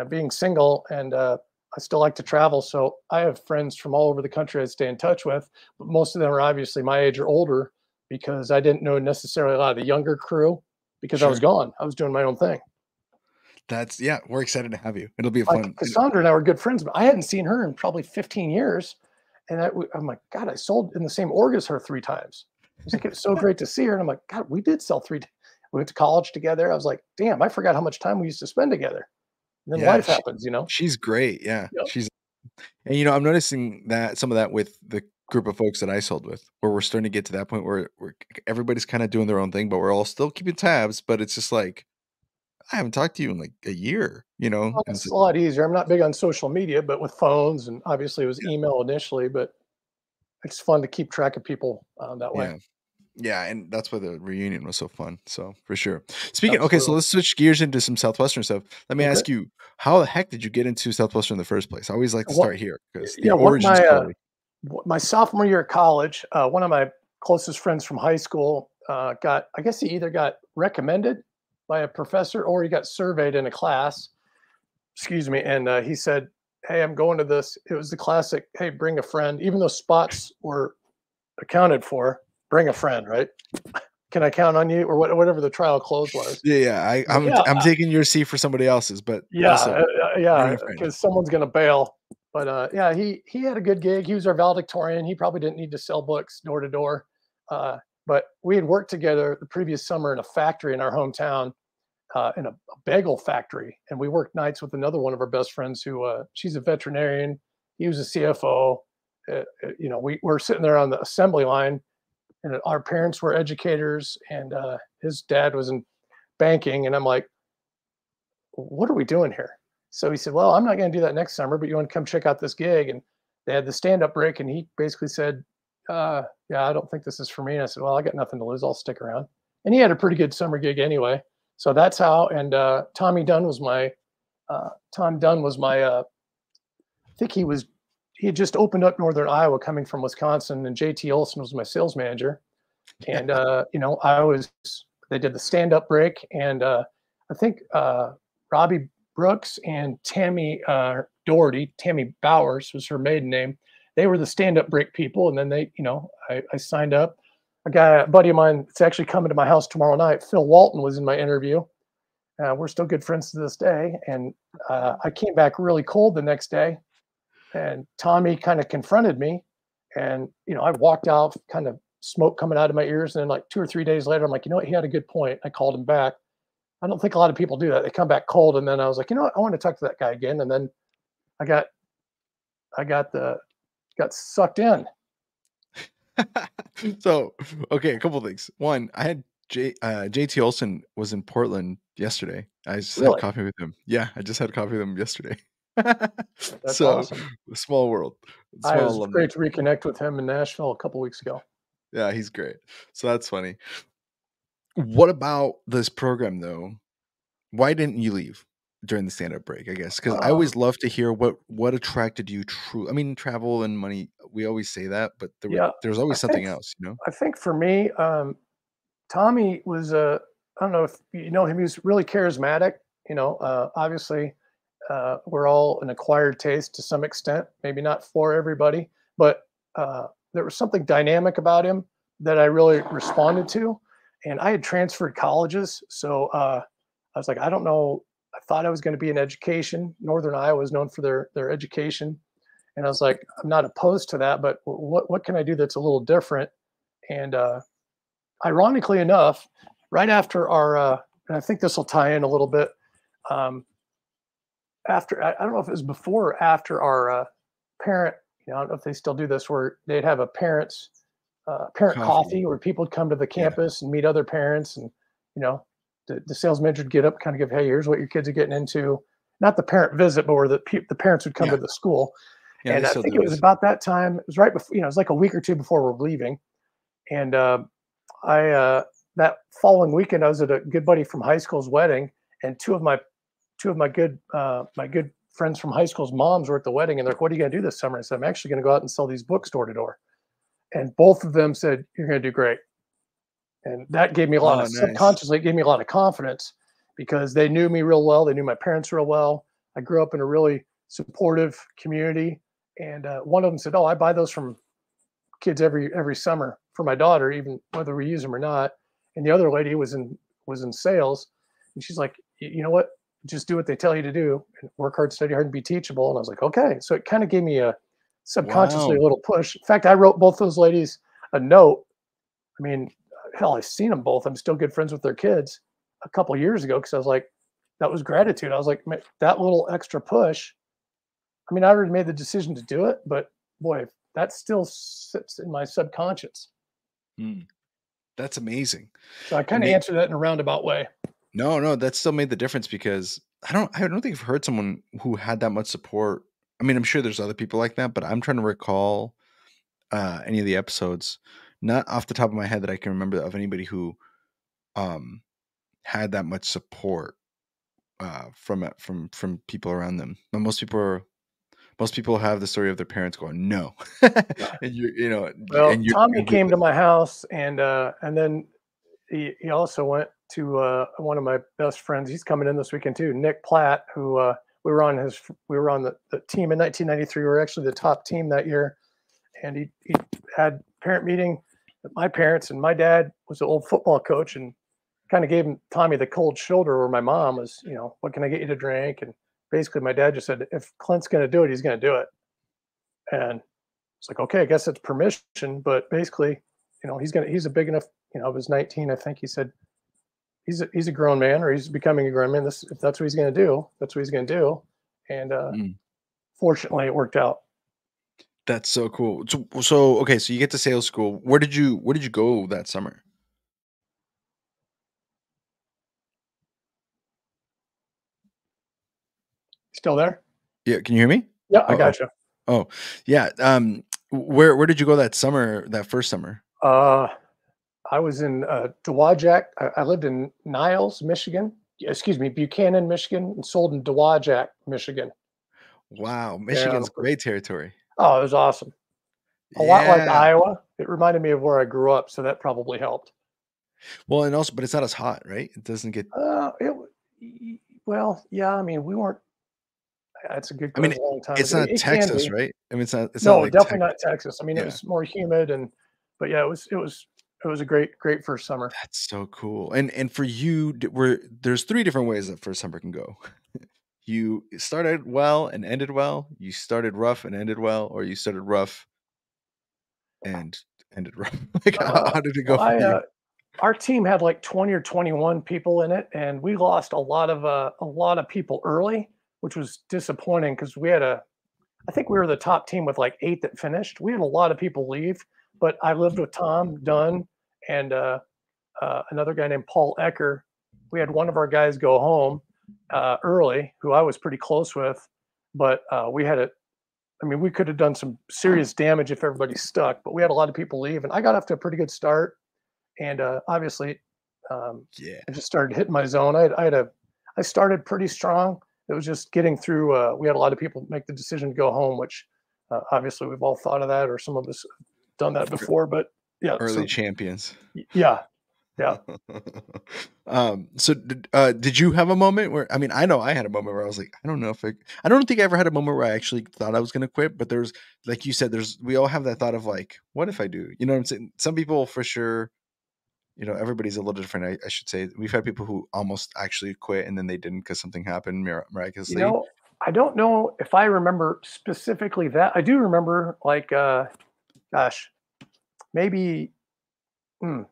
[SPEAKER 2] being single and I still like to travel. So I have friends from all over the country I stay in touch with, but most of them are obviously my age or older because I didn't know necessarily a lot of the younger crew because I was
[SPEAKER 1] Sure.
[SPEAKER 2] gone. I was doing my own thing.
[SPEAKER 1] Yeah, we're excited to have you. It'll be
[SPEAKER 2] Like
[SPEAKER 1] fun.
[SPEAKER 2] Cassandra and I were good friends, but I hadn't seen her in probably 15 years. And I'm like, God, I sold in the same org as her 3 times. I was like, it was so great to see her. And I'm like, God, we did sell we went to college together. I was like, damn, I forgot how much time we used to spend together. And then
[SPEAKER 1] Yeah,
[SPEAKER 2] life happens.
[SPEAKER 1] she's great. Yeah,
[SPEAKER 2] Yep.
[SPEAKER 1] she's and I'm noticing that some of that with the group of folks that I sold with, where we're starting to get to that point where everybody's kind of doing their own thing, but we're all still keeping tabs. But it's just like I haven't talked to you in like a year,
[SPEAKER 2] Well,
[SPEAKER 1] and
[SPEAKER 2] it's a lot easier. I'm not big on social media, but with phones and obviously it was email initially, but it's fun to keep track of people that way.
[SPEAKER 1] yeah. Yeah, and that's why the reunion was so fun. So for sure. Speaking, okay, so
[SPEAKER 2] Absolutely.
[SPEAKER 1] let's switch gears into some Southwestern stuff. Let me
[SPEAKER 2] Okay.
[SPEAKER 1] ask you, how the heck did you get into Southwestern in the first place? I always like to
[SPEAKER 2] What?
[SPEAKER 1] start here because the
[SPEAKER 2] Yeah. What
[SPEAKER 1] origin story.
[SPEAKER 2] my sophomore year of college, one of my closest friends from high school I guess he either got recommended by a professor or he got surveyed in a class. Excuse me. And he said, "Hey, I'm going to this." It was the classic, "Hey, bring a friend." Even though spots were accounted for, bring a friend, right? Can I count on you, or whatever the trial close was?
[SPEAKER 1] Yeah, yeah.
[SPEAKER 2] But yeah,
[SPEAKER 1] I'm taking your seat for somebody else's, but also bring
[SPEAKER 2] yeah,
[SPEAKER 1] a friend.
[SPEAKER 2] because someone's gonna bail. But yeah, he had a good gig. He was our valedictorian. He probably didn't need to sell books door to door. But we had worked together the previous summer in a factory in our hometown, in a bagel factory, and we worked nights with another one of our best friends who she's a veterinarian. He was a CFO. We were sitting there on the assembly line, and our parents were educators, and his dad was in banking, and I'm like, what are we doing here? So he said, well, I'm not going to do that next summer, but you want to come check out this gig? And they had the stand up break. And he basically said, yeah, I don't think this is for me. And I said, well, I got nothing to lose. I'll stick around. And he had a pretty good summer gig anyway. So that's how. And Tom Dunn was my, I think he had just opened up Northern Iowa coming from Wisconsin. And JT Olson was my sales manager. And, they did the stand up break. And I think Robbie Brooks and Tammy Doherty, Tammy Bowers was her maiden name. They were the stand-up break people, and then I signed up. A buddy of mine that's actually coming to my house tomorrow night, Phil Walton, was in my interview. We're still good friends to this day, and I came back really cold the next day, and Tommy kind of confronted me, and I walked out, kind of smoke coming out of my ears, and then like 2 or 3 days later, I'm like, he had a good point. I called him back. I don't think a lot of people do that. They come back cold, and then I was like, I want to talk to that guy again. And then I got sucked in.
[SPEAKER 1] So, okay, a couple things. One, I had JT Olson was in Portland yesterday. I just had
[SPEAKER 2] Really,
[SPEAKER 1] coffee with him. Yeah, I just had coffee with him yesterday.
[SPEAKER 2] that's
[SPEAKER 1] So,
[SPEAKER 2] awesome.
[SPEAKER 1] small world,
[SPEAKER 2] I
[SPEAKER 1] small
[SPEAKER 2] was
[SPEAKER 1] alumni.
[SPEAKER 2] great to reconnect with him in Nashville a couple weeks ago.
[SPEAKER 1] Yeah, he's great. So that's funny. What about this program though? Why didn't you leave during the stand-up break? I guess because I
[SPEAKER 2] Um,
[SPEAKER 1] always love to hear what attracted you. True, I mean, travel and money. We always say that, but
[SPEAKER 2] yeah,
[SPEAKER 1] there's
[SPEAKER 2] I
[SPEAKER 1] always
[SPEAKER 2] think
[SPEAKER 1] something else.
[SPEAKER 2] I think for me, Tommy was I don't know if you know him. He was really charismatic. Obviously, we're all an acquired taste to some extent. Maybe not for everybody, but there was something dynamic about him that I really responded to. And I had transferred colleges, so I was like, I don't know. I thought I was going to be in education. Northern Iowa is known for their education, and I was like, I'm not opposed to that, but what can I do that's a little different? And ironically enough, right after our, and I think this will tie in a little bit. Um, After I don't know if it was before or after our parent, I don't know if they still do this, where they'd have a parent
[SPEAKER 1] Coffee.
[SPEAKER 2] coffee where people would come to the
[SPEAKER 1] Yeah.
[SPEAKER 2] campus and meet other parents, and you know the sales manager would get up, kind of give, hey, here's what your kids are getting into. Not the parent visit, but where the parents would come
[SPEAKER 1] Yeah.
[SPEAKER 2] to the school.
[SPEAKER 1] Yeah, they
[SPEAKER 2] And I
[SPEAKER 1] still
[SPEAKER 2] think
[SPEAKER 1] do
[SPEAKER 2] it was
[SPEAKER 1] this.
[SPEAKER 2] about that time. It was right before, it was like a week or two before we're leaving. And I that following weekend, I was at a good buddy from high school's wedding, and two of my good friends from high school's moms were at the wedding, and they're like, "What are you going to do this summer?" I said, "I'm actually going to go out and sell these books door to door." And both of them said, "You're going to do great." And that gave me a lot
[SPEAKER 1] Oh,
[SPEAKER 2] of
[SPEAKER 1] nice.
[SPEAKER 2] subconsciously, it gave me a lot of confidence because they knew me real well. They knew my parents real well. I grew up in a really supportive community. And one of them said, "Oh, I buy those from kids every summer for my daughter, even whether we use them or not." And the other lady was in sales, and she's like, "You know what? Just do what they tell you to do, and work hard, study hard, and be teachable." And I was like, "Okay." So it kind of gave me a subconsciously
[SPEAKER 1] Wow.
[SPEAKER 2] a little push. In fact, I wrote both those ladies a note. I mean, hell, I've seen them both. I'm still good friends with their kids a couple of years ago because I was like, that was gratitude. I was like, that little extra push. I mean, I already made the decision to do it, but boy, that still sits in my subconscious.
[SPEAKER 1] Hmm. That's amazing.
[SPEAKER 2] So I
[SPEAKER 1] And
[SPEAKER 2] kind of answered that in a roundabout way.
[SPEAKER 1] no, that still made the difference because I don't think I've heard someone who had that much support. I mean, I'm sure there's other people like that, but I'm trying to recall any of the episodes, not off the top of my head that I can remember of anybody who um had that much support from people around them. But most people have the story of their parents going no, and
[SPEAKER 2] Well,
[SPEAKER 1] you're
[SPEAKER 2] Tommy
[SPEAKER 1] gonna do
[SPEAKER 2] came to
[SPEAKER 1] this.
[SPEAKER 2] my house, and then he also went to one of my best friends. He's coming in this weekend too, Nick Platt, who we were on the team in 1993. We were actually the top team that year, and he had parent meeting with my parents, and my dad was an old football coach and kind of gave Tommy the cold shoulder, where my mom was, what can I get you to drink? And basically my dad just said, if Clint's going to do it, he's going to do it. And it's like, okay, I guess it's permission, but basically, he's a big enough, I was 19. I think he said he's a grown man, or he's becoming a grown man. If that's what he's going to do, that's what he's going to do. And
[SPEAKER 1] Mm,
[SPEAKER 2] fortunately it worked out.
[SPEAKER 1] that's so cool. So okay, so you get to sales school. Where did you go that summer?
[SPEAKER 2] Still there?
[SPEAKER 1] Yeah, can you hear me?
[SPEAKER 2] Yeah, I
[SPEAKER 1] Oh,
[SPEAKER 2] got you.
[SPEAKER 1] oh, yeah. Where did you go that summer? That first summer?
[SPEAKER 2] Uh, I was in Dowagiac. I lived in Niles, Michigan. Excuse me, Buchanan, Michigan, and sold in Dowagiac, Michigan.
[SPEAKER 1] Wow,
[SPEAKER 2] Yeah.
[SPEAKER 1] Michigan's great territory.
[SPEAKER 2] Oh, it was awesome. A lot like
[SPEAKER 1] Yeah.
[SPEAKER 2] Iowa. It reminded me of where I grew up, so that probably helped.
[SPEAKER 1] Well, and also, but it's not as hot, right? It doesn't get.
[SPEAKER 2] Well, yeah. I mean, we weren't. That's a good
[SPEAKER 1] I
[SPEAKER 2] question.
[SPEAKER 1] mean,
[SPEAKER 2] It was a long time
[SPEAKER 1] it's
[SPEAKER 2] ago.
[SPEAKER 1] not
[SPEAKER 2] It can
[SPEAKER 1] Texas,
[SPEAKER 2] be.
[SPEAKER 1] right? I mean, it's not
[SPEAKER 2] No,
[SPEAKER 1] like
[SPEAKER 2] definitely
[SPEAKER 1] Texas.
[SPEAKER 2] not Texas. I mean, it
[SPEAKER 1] Yeah,
[SPEAKER 2] was more humid, but yeah, it was a great first summer.
[SPEAKER 1] that's so cool. And for you, where there's three different ways that first summer can go. You started well and ended well. You started rough and ended well, or you started rough and ended rough. Like, how did it go
[SPEAKER 2] Well,
[SPEAKER 1] for you?
[SPEAKER 2] our team had like 20 or 21 people in it, and we lost a lot of people early, which was disappointing because I think we were the top team with like 8 that finished. We had a lot of people leave, but I lived with Tom Dunn and another guy named Paul Ecker. We had one of our guys go home early, who I was pretty close with, but we had it. I mean, we could have done some serious damage if everybody stuck, but we had a lot of people leave, and I got off to a pretty good start. And obviously,
[SPEAKER 1] Yeah.
[SPEAKER 2] I just started hitting my zone. I started pretty strong. It was just getting through. We had a lot of people make the decision to go home, which obviously we've all thought of that, or some of us have done that before. But yeah,
[SPEAKER 1] Early
[SPEAKER 2] so
[SPEAKER 1] champions.
[SPEAKER 2] yeah, yeah.
[SPEAKER 1] So did you have a moment where, I mean, I know I had a moment where I was like, I don't think I ever had a moment where I actually thought I was going to quit, but there's, like you said, we all have that thought of like, what if I do? You know what I'm saying? Some people for sure, everybody's a little different. I should say we've had people who almost actually quit and then they didn't because something happened
[SPEAKER 2] You
[SPEAKER 1] miraculously.
[SPEAKER 2] know, I don't know if I remember specifically that. I do remember, like, gosh, maybe 4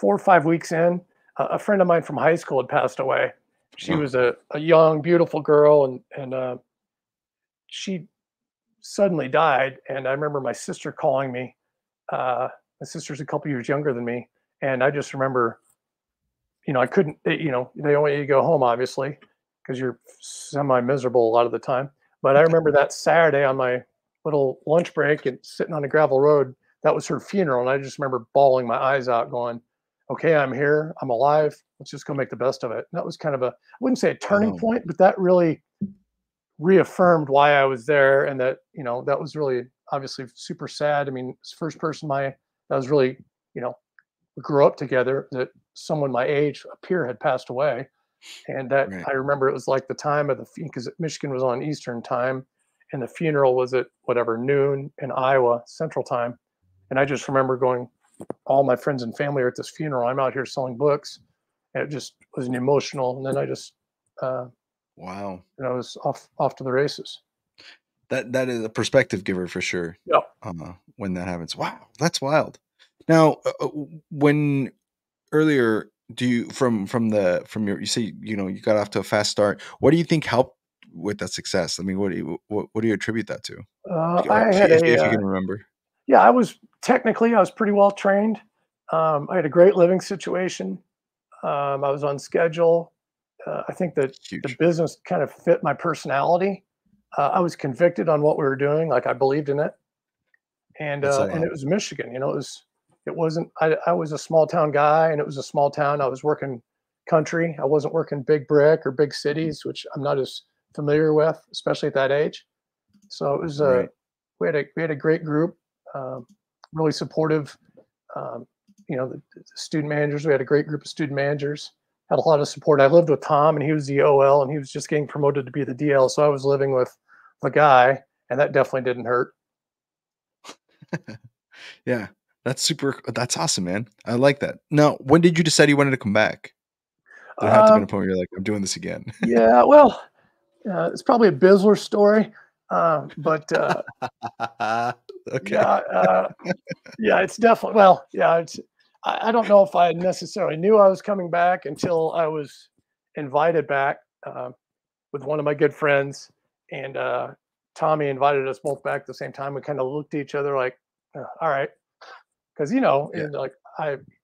[SPEAKER 2] or 5 weeks in, a friend of mine from high school had passed away. She
[SPEAKER 1] Oh,
[SPEAKER 2] was a young, beautiful girl, and she suddenly died. And I remember my sister calling me. My sister's a couple years younger than me, and I just remember, I couldn't. They don't want you to go home, obviously, because you're semi miserable a lot of the time. But I remember that Saturday on my little lunch break and sitting on a gravel road. That was her funeral, and I just remember bawling my eyes out, going, "Okay, I'm here. I'm alive. Let's just go make the best of it." And that was kind of I wouldn't say a turning
[SPEAKER 1] wow.
[SPEAKER 2] point, but that really reaffirmed why I was there, and that was really obviously super sad. I mean, it's the first person that was really, you know grew up together, that someone my age, a peer, had passed away. And that
[SPEAKER 1] Right.
[SPEAKER 2] I remember it was like the time of the, because Michigan was on Eastern time, and the funeral was at whatever noon in Iowa Central time. And I just remember going, all my friends and family are at this funeral. I'm out here selling books, and it just was an emotional. And then I just, uh,
[SPEAKER 1] Wow.
[SPEAKER 2] was off to the races.
[SPEAKER 1] That is a perspective giver for sure.
[SPEAKER 2] Yeah.
[SPEAKER 1] When that happens. Wow, that's wild. Now, when earlier, do you from your, you say, you got off to a fast start. What do you think helped with that success? I mean, what do you attribute that to? Or
[SPEAKER 2] I had
[SPEAKER 1] if you
[SPEAKER 2] a
[SPEAKER 1] can remember.
[SPEAKER 2] yeah. I was pretty well trained. I had a great living situation. I was on schedule. I think that the
[SPEAKER 1] Huge.
[SPEAKER 2] business kind of fit my personality. I was convicted on what we were doing, like I believed in it,
[SPEAKER 1] That's a
[SPEAKER 2] and
[SPEAKER 1] lot.
[SPEAKER 2] it was Michigan. It wasn't. I was a small town guy, and it was a small town. I was working country. I wasn't working big brick or big cities, which I'm not as familiar with, especially at that age. So it was
[SPEAKER 1] Right.
[SPEAKER 2] we had a great group, um, really supportive. Um, the student managers. We had a great group of student managers. Had a lot of support. I lived with Tom, and he was the OL, and he was just getting promoted to be the DL. So I was living with the guy, and that definitely didn't hurt.
[SPEAKER 1] Yeah, that's awesome, man. I like that. Now, when did you decide you wanted to come back? There had to be a
[SPEAKER 2] Um,
[SPEAKER 1] point where you're like, I'm doing this again.
[SPEAKER 2] yeah, well, it's probably a Bizzler story, but
[SPEAKER 1] Okay.
[SPEAKER 2] yeah, yeah, it's definitely well, yeah, it's. I don't know if I necessarily knew I was coming back until I was invited back with one of my good friends, and Tommy invited us both back at the same time. We kind of looked at each other like, "All right," because
[SPEAKER 1] Yeah.
[SPEAKER 2] and like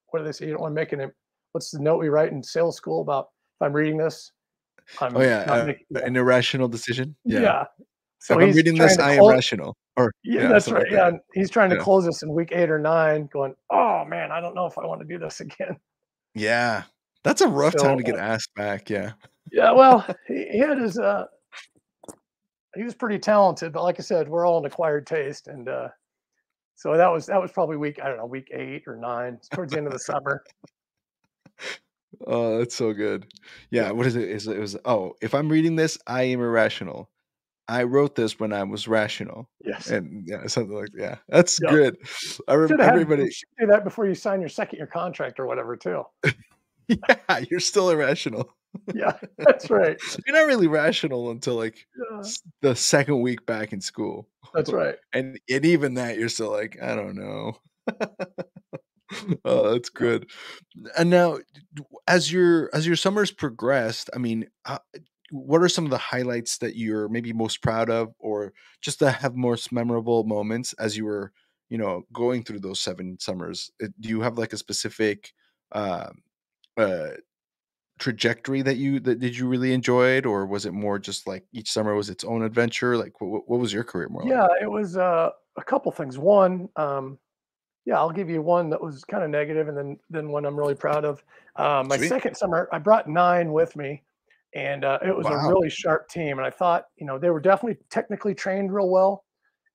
[SPEAKER 2] what do they say? You don't want to make an. What's the note we write in sales school about if I'm reading this,
[SPEAKER 1] Oh,
[SPEAKER 2] I'm
[SPEAKER 1] yeah,
[SPEAKER 2] not making. Yeah,
[SPEAKER 1] an irrational decision? Yeah.
[SPEAKER 2] yeah. So
[SPEAKER 1] If I'm
[SPEAKER 2] he's
[SPEAKER 1] reading this,
[SPEAKER 2] trying to
[SPEAKER 1] I am
[SPEAKER 2] close.
[SPEAKER 1] rational, or
[SPEAKER 2] Yeah,
[SPEAKER 1] yeah,
[SPEAKER 2] that's
[SPEAKER 1] something
[SPEAKER 2] right.
[SPEAKER 1] like
[SPEAKER 2] Yeah,
[SPEAKER 1] that.
[SPEAKER 2] and he's trying to
[SPEAKER 1] Yeah.
[SPEAKER 2] close us in week 8 or 9, going, "Oh man, I don't know if I want to do this again."
[SPEAKER 1] Yeah. That's a rough time
[SPEAKER 2] So
[SPEAKER 1] to get asked back, yeah.
[SPEAKER 2] yeah, well, he had his he was pretty talented, but like I said, we're all an acquired taste, and so that was probably week, I don't know, week 8 or 9. It's towards the end of the summer.
[SPEAKER 1] Oh, that's so good. Yeah,
[SPEAKER 2] Yeah.
[SPEAKER 1] what is it? It was, "Oh, if I'm reading this, I am irrational. I wrote this when I was rational."
[SPEAKER 2] Yes.
[SPEAKER 1] And yeah, something like, yeah, that's
[SPEAKER 2] Yep.
[SPEAKER 1] good. I rem
[SPEAKER 2] Should have had you
[SPEAKER 1] everybody.
[SPEAKER 2] should do that before you sign your second year contract or whatever too.
[SPEAKER 1] Yeah, you're still irrational.
[SPEAKER 2] Yeah, that's right.
[SPEAKER 1] You're not really rational until, like,
[SPEAKER 2] Yeah,
[SPEAKER 1] the second week back in school.
[SPEAKER 2] that's right.
[SPEAKER 1] And even that, you're still like, "I don't know." Oh, that's
[SPEAKER 2] Yeah.
[SPEAKER 1] good. And now, as your summers progressed, I mean, what are some of the highlights that you're maybe most proud of, or just to have most memorable moments as you were, going through those 7 summers? Do you have, like, a specific, um, uh, trajectory that did you really enjoy it, or was it more just like each summer was its own adventure? Like, what was your career more like?
[SPEAKER 2] Yeah, it was a couple things. One, yeah, I'll give you one that was kind of negative, and then one I'm really proud of. My
[SPEAKER 1] Sweet.
[SPEAKER 2] second summer, I brought 9 with me, and it was a
[SPEAKER 1] Wow.
[SPEAKER 2] really sharp team. And I thought, they were definitely technically trained real well,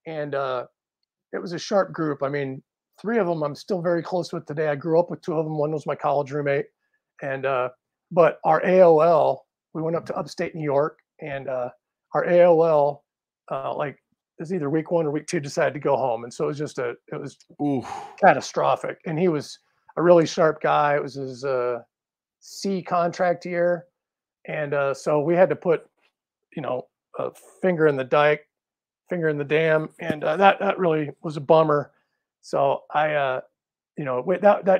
[SPEAKER 2] and it was a sharp group. I mean, 3 of them I'm still very close with today. I grew up with 2 of them. One was my college roommate, and but our AOL, we went up to upstate New York, and our AOL, like, it was either week 1 or week 2, decided to go home, and so it was
[SPEAKER 1] Ooh.
[SPEAKER 2] catastrophic. And he was a really sharp guy. It was his C contract year, and so we had to put, a finger in the dike, finger in the dam, and that really was a bummer. So that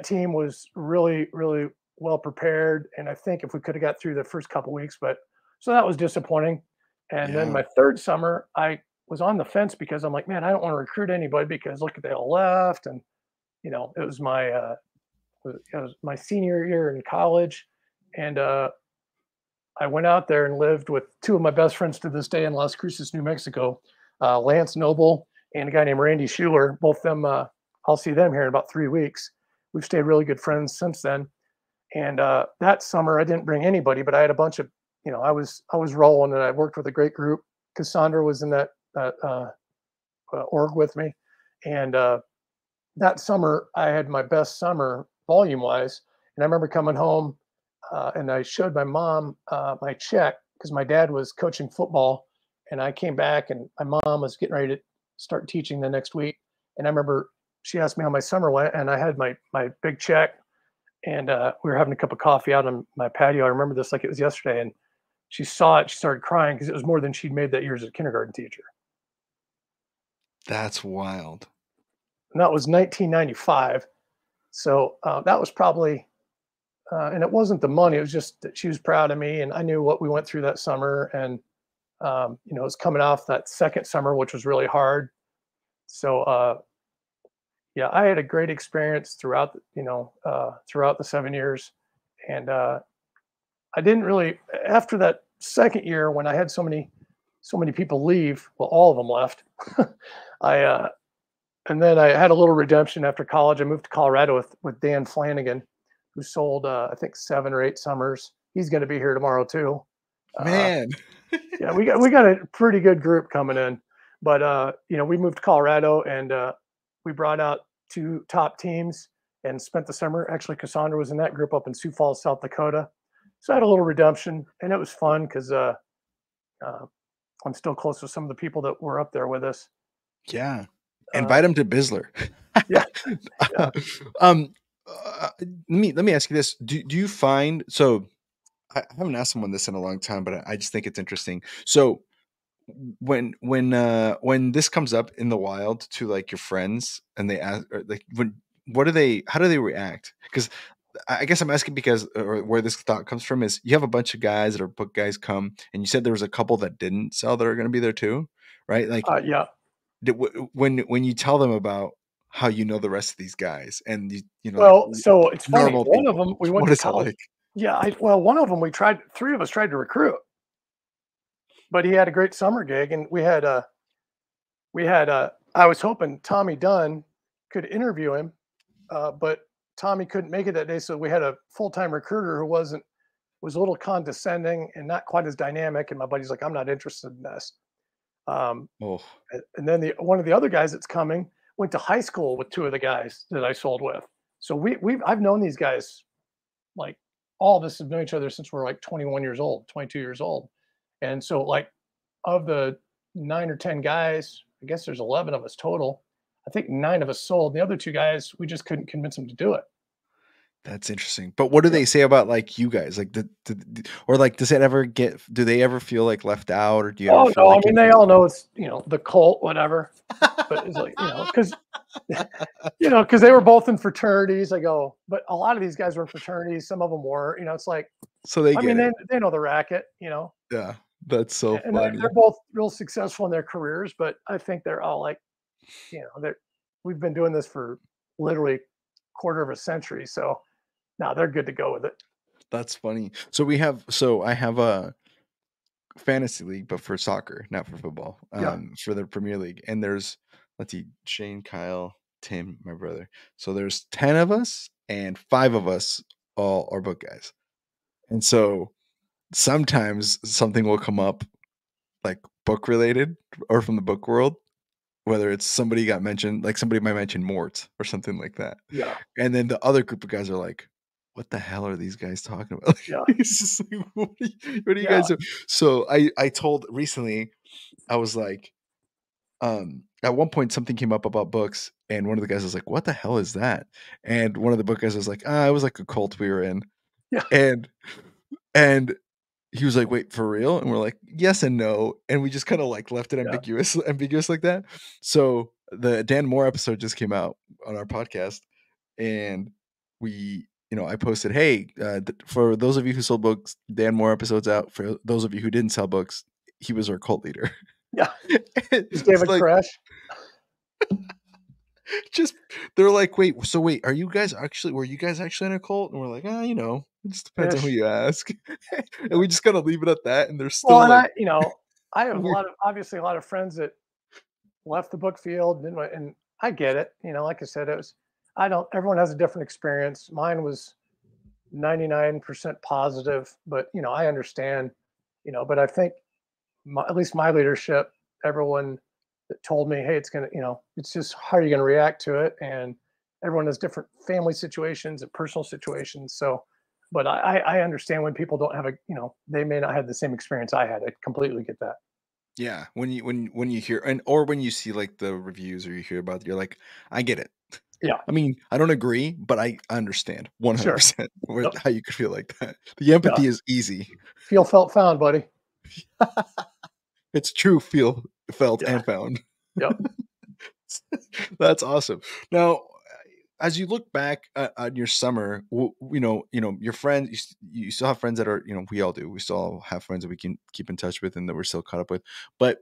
[SPEAKER 2] team was really really well prepared, and I think if we could have got through the first couple weeks, but so that was disappointing. And then
[SPEAKER 1] Yeah.
[SPEAKER 2] my third summer, I was on the fence because I'm like, man, I don't want to recruit anybody because look, they all left, and it was my senior year in college, and I went out there and lived with 2 of my best friends to this day in Las Cruces, New Mexico, Lance Noble and a guy named Randy Schuler. Both of them, I'll see them here in about 3 weeks. We've stayed really good friends since then. And that summer, I didn't bring anybody, but I had a bunch of, I was rolling, and I worked with a great group. Cassandra was in that org with me, and that summer I had my best summer volume wise. And I remember coming home and I showed my mom my check because my dad was coaching football. And I came back and my mom was getting ready to start teaching the next week. And I remember she asked me how my summer went, and I had my big check, and we were having a cup of coffee out on my patio. I remember this like it was yesterday. And she saw it. She started crying because it was more than she'd made that year as a kindergarten teacher.
[SPEAKER 1] That's wild.
[SPEAKER 2] And that was 1995. So that was probably, and it wasn't the money. It was just that she was proud of me, and I knew what we went through that summer. And you know, it was coming off that second summer, which was really hard. So yeah, I had a great experience throughout, throughout the 7 years. And I didn't really, after that second year when I had so many people leave, well, all of them left. I and then I had a little redemption after college. I moved to Colorado with Dan Flanagan, who sold I think 7 or 8 summers. He's going to be here tomorrow too. Uh,
[SPEAKER 1] Man.
[SPEAKER 2] yeah, we got a pretty good group coming in. But you know, we moved to Colorado, and we brought out 2 top teams and spent the summer. Actually, Cassandra was in that group up in Sioux Falls, South Dakota. So I had a little redemption, and it was fun because uh, I'm still close with some of the people that were up there with us.
[SPEAKER 1] Yeah.
[SPEAKER 2] Uh,
[SPEAKER 1] Invite him to Bisler.
[SPEAKER 2] yeah, yeah.
[SPEAKER 1] um let me ask you this. Do you find, so I haven't asked someone this in a long time, but I just think it's interesting. So when this comes up in the wild to like your friends and they ask, or like, when, how do they react? Because I guess I'm asking because, or where this thought comes from is, you have a bunch of guys that are book guys come, and you said there was a couple that didn't sell that are going to be there too, right? Like,
[SPEAKER 2] Yeah.
[SPEAKER 1] when you tell them about how you know the rest of these guys, and like
[SPEAKER 2] Well, so it's funny.
[SPEAKER 1] normal
[SPEAKER 2] One of
[SPEAKER 1] people,
[SPEAKER 2] them we went
[SPEAKER 1] what
[SPEAKER 2] to
[SPEAKER 1] is that
[SPEAKER 2] college.
[SPEAKER 1] like?
[SPEAKER 2] Yeah, well, one of them we tried. 3 of us tried to recruit, but he had a great summer gig, and I was hoping Tommy Dunn could interview him, but Tommy couldn't make it that day, so we had a full time recruiter who was a little condescending and not quite as dynamic. And my buddy's like, I'm not interested in this. Um,
[SPEAKER 1] Oh,
[SPEAKER 2] and then one of the other guys that's coming went to high school with 2 of the guys that I sold with. So I've known these guys, like, all of us have known each other since we're like 21 years old, 22 years old. And so, like, of the 9 or 10 guys, I guess there's 11 of us total. I think 9 of us sold. The other 2 guys, we just couldn't convince them to do it.
[SPEAKER 1] that's interesting. But what do
[SPEAKER 2] Yeah.
[SPEAKER 1] they say about like you guys? Like, or like, do they ever feel like left out, or do you ever
[SPEAKER 2] Oh
[SPEAKER 1] feel
[SPEAKER 2] no, I
[SPEAKER 1] like
[SPEAKER 2] mean, they all know it's, the cult, whatever. But it's like, because because they were both in fraternities. I go, but a lot of these guys were in fraternities. Some of them were. It's like,
[SPEAKER 1] so they
[SPEAKER 2] I
[SPEAKER 1] get
[SPEAKER 2] mean,
[SPEAKER 1] it?
[SPEAKER 2] they know the racket.
[SPEAKER 1] Yeah, that's so
[SPEAKER 2] And they're
[SPEAKER 1] funny.
[SPEAKER 2] both real successful in their careers. But I think they're all like, they're we've been doing this for literally quarter of a century. So now they're good to go with it.
[SPEAKER 1] That's funny. So I have a fantasy league, but for soccer, not for football.
[SPEAKER 2] Yeah,
[SPEAKER 1] For the Premier League, and there's, let's see, Shane, Kyle, Tim, my brother. So there's 10 of us, and 5 of us all are book guys. And so sometimes something will come up, like book related or from the book world, whether it's somebody got mentioned, like somebody might mention Mort or something like that.
[SPEAKER 2] yeah,
[SPEAKER 1] And then the other group of guys are like, what the hell are these guys talking about?
[SPEAKER 2] yeah,
[SPEAKER 1] It's just like, what are you
[SPEAKER 2] yeah,
[SPEAKER 1] guys doing? So I told recently, I was like, at one point something came up about books, and one of the guys was like, what the hell is that? And one of the book guys was like, it was like a cult we were in.
[SPEAKER 2] yeah,
[SPEAKER 1] And and he was like, wait, for real? And we're like, yes and no. And we just kind of like left it
[SPEAKER 2] yeah,
[SPEAKER 1] ambiguous like that. So the Dan Moore episode just came out on our podcast, and I posted, hey, for those of you who sold books, Dan Moore episode's out. For those of you who didn't sell books, he was our cult leader.
[SPEAKER 2] yeah. Is
[SPEAKER 1] It's
[SPEAKER 2] David
[SPEAKER 1] like,
[SPEAKER 2] Koresh?
[SPEAKER 1] just, they're like, wait, were you guys actually in a cult? And we're like, it just depends on who
[SPEAKER 2] Ish.
[SPEAKER 1] you ask. And
[SPEAKER 2] Yeah.
[SPEAKER 1] we just gotta leave it at that. And they're
[SPEAKER 2] Well,
[SPEAKER 1] still
[SPEAKER 2] and
[SPEAKER 1] like,
[SPEAKER 2] I have
[SPEAKER 1] we're
[SPEAKER 2] obviously a lot of friends that left the book field, and I get it. Like I said, I don't. Everyone has a different experience. Mine was 99% positive, but I understand. But I think at least my leadership, everyone that told me, hey, it's gonna, it's just how are you gonna react to it, and everyone has different family situations and personal situations. So, but I understand when people don't have a, they may not have the same experience I had. I completely get that.
[SPEAKER 1] Yeah, when you hear and or when you see like the reviews or you hear about it, you're like, I get it.
[SPEAKER 2] Yeah,
[SPEAKER 1] I mean, I don't agree, but I understand
[SPEAKER 2] sure.
[SPEAKER 1] 100%
[SPEAKER 2] Yep.
[SPEAKER 1] how you could feel like that. The
[SPEAKER 2] Yeah.
[SPEAKER 1] empathy is easy.
[SPEAKER 2] Feel, felt, found, buddy.
[SPEAKER 1] It's true, feel, felt,
[SPEAKER 2] Yeah.
[SPEAKER 1] and found.
[SPEAKER 2] Yep.
[SPEAKER 1] That's awesome. Now, as you look back on your summer, your friends, you still have friends that are, we all do. We still all have friends that we can keep in touch with and that we're still caught up with. But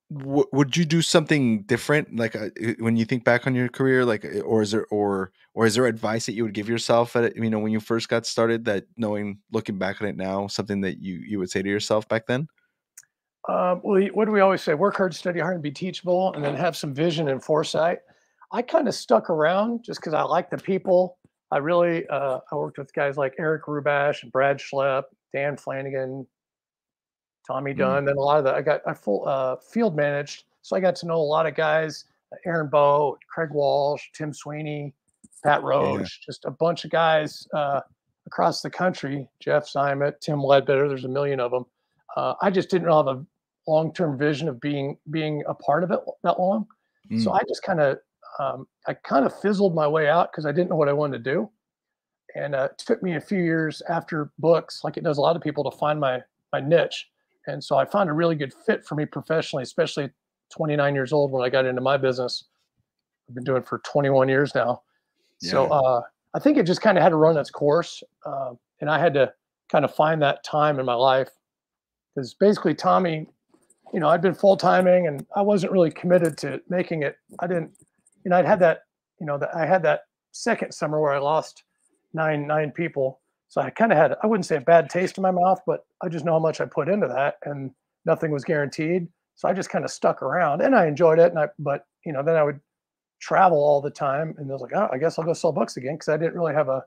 [SPEAKER 1] would you do something different, like when you think back on your career, like, or is there advice that you would give yourself at when you first got started, that knowing looking back on it now, something that you would say to yourself back then?
[SPEAKER 2] Well, what do we always say? Work hard, study hard, and be teachable, and then have some vision and foresight. I kind of stuck around just because I like the people. I really, I worked with guys like Eric Rubash, Brad Schlepp, Dan Flanagan, Tommy
[SPEAKER 1] Mm,
[SPEAKER 2] Dunn. Then a lot of the, I full field managed, so I got to know a lot of guys: Aaron Bowe, Craig Walsh, Tim Sweeney, Pat
[SPEAKER 1] yeah,
[SPEAKER 2] Roach, just a bunch of guys across the country. Jeff Simon, Tim Ledbetter. There's a million of them. I just didn't have a long-term vision of being a part of it that long. So
[SPEAKER 1] mm,
[SPEAKER 2] I kind of fizzled my way out because I didn't know what I wanted to do. And it took me a few years after books, like it does a lot of people, to find my niche. And so I found a really good fit for me professionally, especially at 29 years old when I got into my business. I've been doing it for 21 years now. So
[SPEAKER 1] yeah,
[SPEAKER 2] I think it just kind of had to run its course, and I had to kind of find that time in my life because basically Tommy, I'd been full timing and I wasn't really committed to making it. I didn't, I'd had that, that I had that second summer where I lost nine people. So I kind of had, I wouldn't say a bad taste in my mouth, but I just know how much I put into that and nothing was guaranteed. So I just kind of stuck around and I enjoyed it. But then I would travel all the time and I was like, oh, I guess I'll go sell books again. Cause I didn't really have I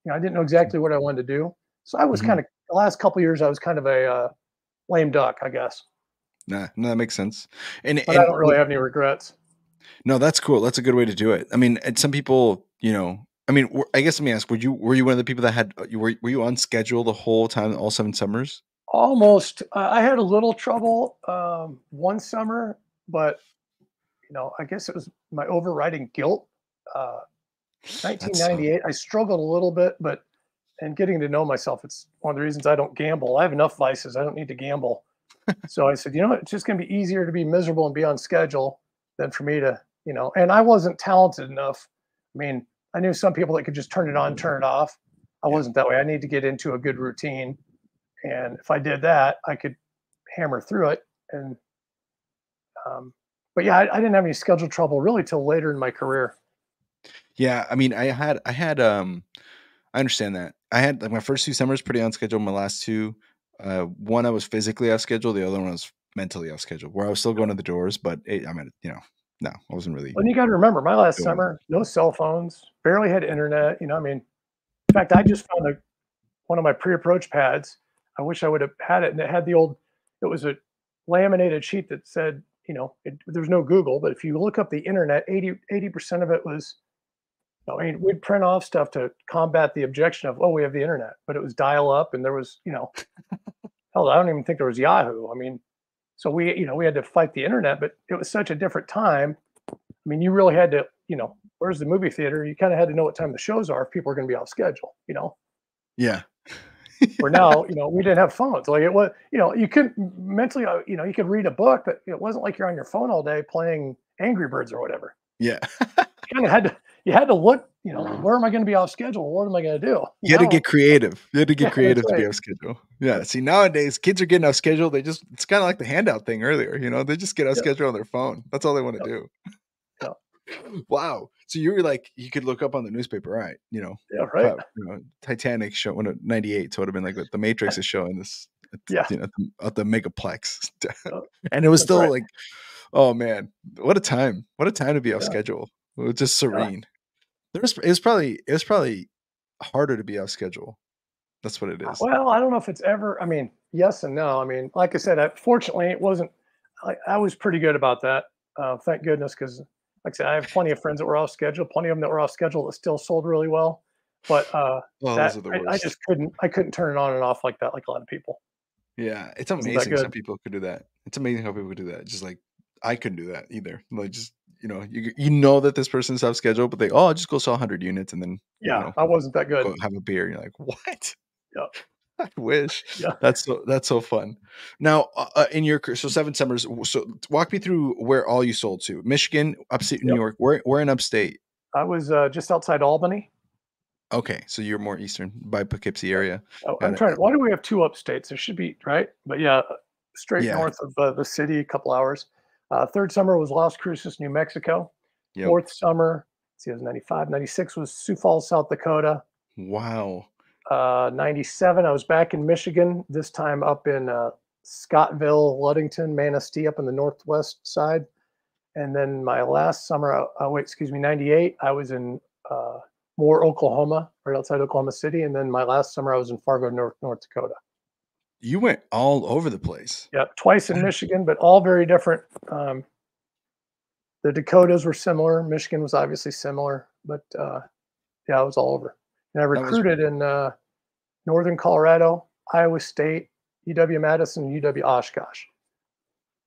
[SPEAKER 2] didn't know exactly what I wanted to do. So I was
[SPEAKER 1] mhm.
[SPEAKER 2] kind of, the last couple of years, I was kind of a lame duck, I guess.
[SPEAKER 1] Nah, no, that makes sense. And
[SPEAKER 2] But I
[SPEAKER 1] and
[SPEAKER 2] don't really have any regrets.
[SPEAKER 1] no, that's cool. That's a good way to do it. I mean, and some people, I mean, I guess let me ask: were you one of the people that had were you on schedule the whole time, all 7 summers?
[SPEAKER 2] Almost. I had a little trouble one summer, but I guess it was my overriding guilt. Uh,
[SPEAKER 1] That's tough.
[SPEAKER 2] 1998, I struggled a little bit, but and getting to know myself, it's one of the reasons I don't gamble. I have enough vices. I don't need to gamble. So I said, it's just going to be easier to be miserable and be on schedule than for me to, and I wasn't talented enough. I mean, I knew some people that could just turn it on, turn it off. I
[SPEAKER 1] Yeah.
[SPEAKER 2] wasn't that way. I need to get into a good routine. And if I did that, I could hammer through it. And, but yeah, I didn't have any schedule trouble really till later in my career.
[SPEAKER 1] Yeah, I mean, I understand that. I had like my first 2 summers pretty on schedule. My last 2, one I was physically off schedule, the other one was mentally off schedule, where I was still going to the doors, but I mean, no, I wasn't really
[SPEAKER 2] And you got to remember, my last
[SPEAKER 1] doing it.
[SPEAKER 2] summer, no cell phones, barely had internet. I mean, in fact, I just found one of my pre-approach pads. I wish I would have had it, and it had it was a laminated sheet that said, there's no Google, but if you look up the internet, 80% of it was, I mean, we'd print off stuff to combat the objection of, oh, we have the internet, but it was dial up, and there was, hell, I don't even think there was Yahoo. I mean, so we had to fight the internet, but it was such a different time. I mean, you really had to, where's the movie theater? You kind of had to know what time the shows are if people are going to be off schedule.
[SPEAKER 1] Yeah.
[SPEAKER 2] Where now, we didn't have phones. Like it was, you couldn't mentally, you could read a book, but it wasn't like you're on your phone all day playing Angry Birds or whatever.
[SPEAKER 1] Yeah.
[SPEAKER 2] You had to look, where am I going to be off schedule? What am I going to do?
[SPEAKER 1] You had to
[SPEAKER 2] Now,
[SPEAKER 1] get creative. You had to get
[SPEAKER 2] yeah, that's
[SPEAKER 1] creative to be
[SPEAKER 2] right.
[SPEAKER 1] off schedule. Yeah, see, nowadays, kids are getting off schedule, it's kinda like the handout thing earlier, they just get off
[SPEAKER 2] Yeah,
[SPEAKER 1] schedule on their phone. That's all they wanna
[SPEAKER 2] yeah,
[SPEAKER 1] do.
[SPEAKER 2] yeah,
[SPEAKER 1] Wow. So you were like you could look up on the newspaper, right?
[SPEAKER 2] yeah, right.
[SPEAKER 1] Titanic show when 98, so it would have been like the Matrix is showing this
[SPEAKER 2] Yeah,
[SPEAKER 1] at the megaplex.
[SPEAKER 2] yeah,
[SPEAKER 1] And it was
[SPEAKER 2] that's
[SPEAKER 1] still
[SPEAKER 2] right.
[SPEAKER 1] like, oh man, what a time. What a time to be off
[SPEAKER 2] Yeah,
[SPEAKER 1] schedule. It was just
[SPEAKER 2] yeah.
[SPEAKER 1] serene. It was probably harder to be off schedule. That's what it is.
[SPEAKER 2] Well, I don't know if it's ever. I mean, yes and no. I mean, like I said, fortunately, it wasn't. I was pretty good about that. Thank goodness, because like I said, I have plenty of friends that were off schedule, plenty of them that were off schedule that still sold really well. But
[SPEAKER 1] Oh, those
[SPEAKER 2] that
[SPEAKER 1] are the
[SPEAKER 2] I
[SPEAKER 1] worst.
[SPEAKER 2] just couldn't turn it on and off like that, like a lot of people.
[SPEAKER 1] Yeah, it's
[SPEAKER 2] Wasn't that
[SPEAKER 1] amazing some
[SPEAKER 2] good.
[SPEAKER 1] people could do that. It's amazing how people could do that. Just like I couldn't do that either. Like just you know that this person's off schedule, but they I'll just go sell 100 units and then
[SPEAKER 2] Yeah, I wasn't that good.
[SPEAKER 1] go have a beer. You're like, what?
[SPEAKER 2] Yeah,
[SPEAKER 1] I wish.
[SPEAKER 2] yeah,
[SPEAKER 1] That's so fun. Now, in your so 7 summers. So walk me through where all you sold to. Michigan, upstate New
[SPEAKER 2] yep.
[SPEAKER 1] York. Where in upstate?
[SPEAKER 2] I was just outside Albany.
[SPEAKER 1] Okay, so you're more eastern by Poughkeepsie area.
[SPEAKER 2] Oh, I'm
[SPEAKER 1] Got it.
[SPEAKER 2] trying to. Why do we have two upstates? There should be right, but yeah, straight
[SPEAKER 1] Yeah.
[SPEAKER 2] north of the city, a couple hours. Third summer was Las Cruces, New Mexico.
[SPEAKER 1] Yep.
[SPEAKER 2] Fourth summer, let's see, it was 95. 96 was Sioux Falls, South Dakota.
[SPEAKER 1] Wow.
[SPEAKER 2] 97, I was back in Michigan, this time up in Scottville, Ludington, Manistee, up in the northwest side. And then my last summer, wait, excuse me, 98, I was in Moore, Oklahoma, right outside Oklahoma City. And then my last summer, I was in Fargo, North Dakota.
[SPEAKER 1] You went all over the place.
[SPEAKER 2] Yeah, twice in Michigan, but all very different. The Dakotas were similar. Michigan was obviously similar, but yeah, I was all over. And I
[SPEAKER 1] That was
[SPEAKER 2] recruited in Northern Colorado, Iowa State, UW-Madison, and UW-Oshkosh.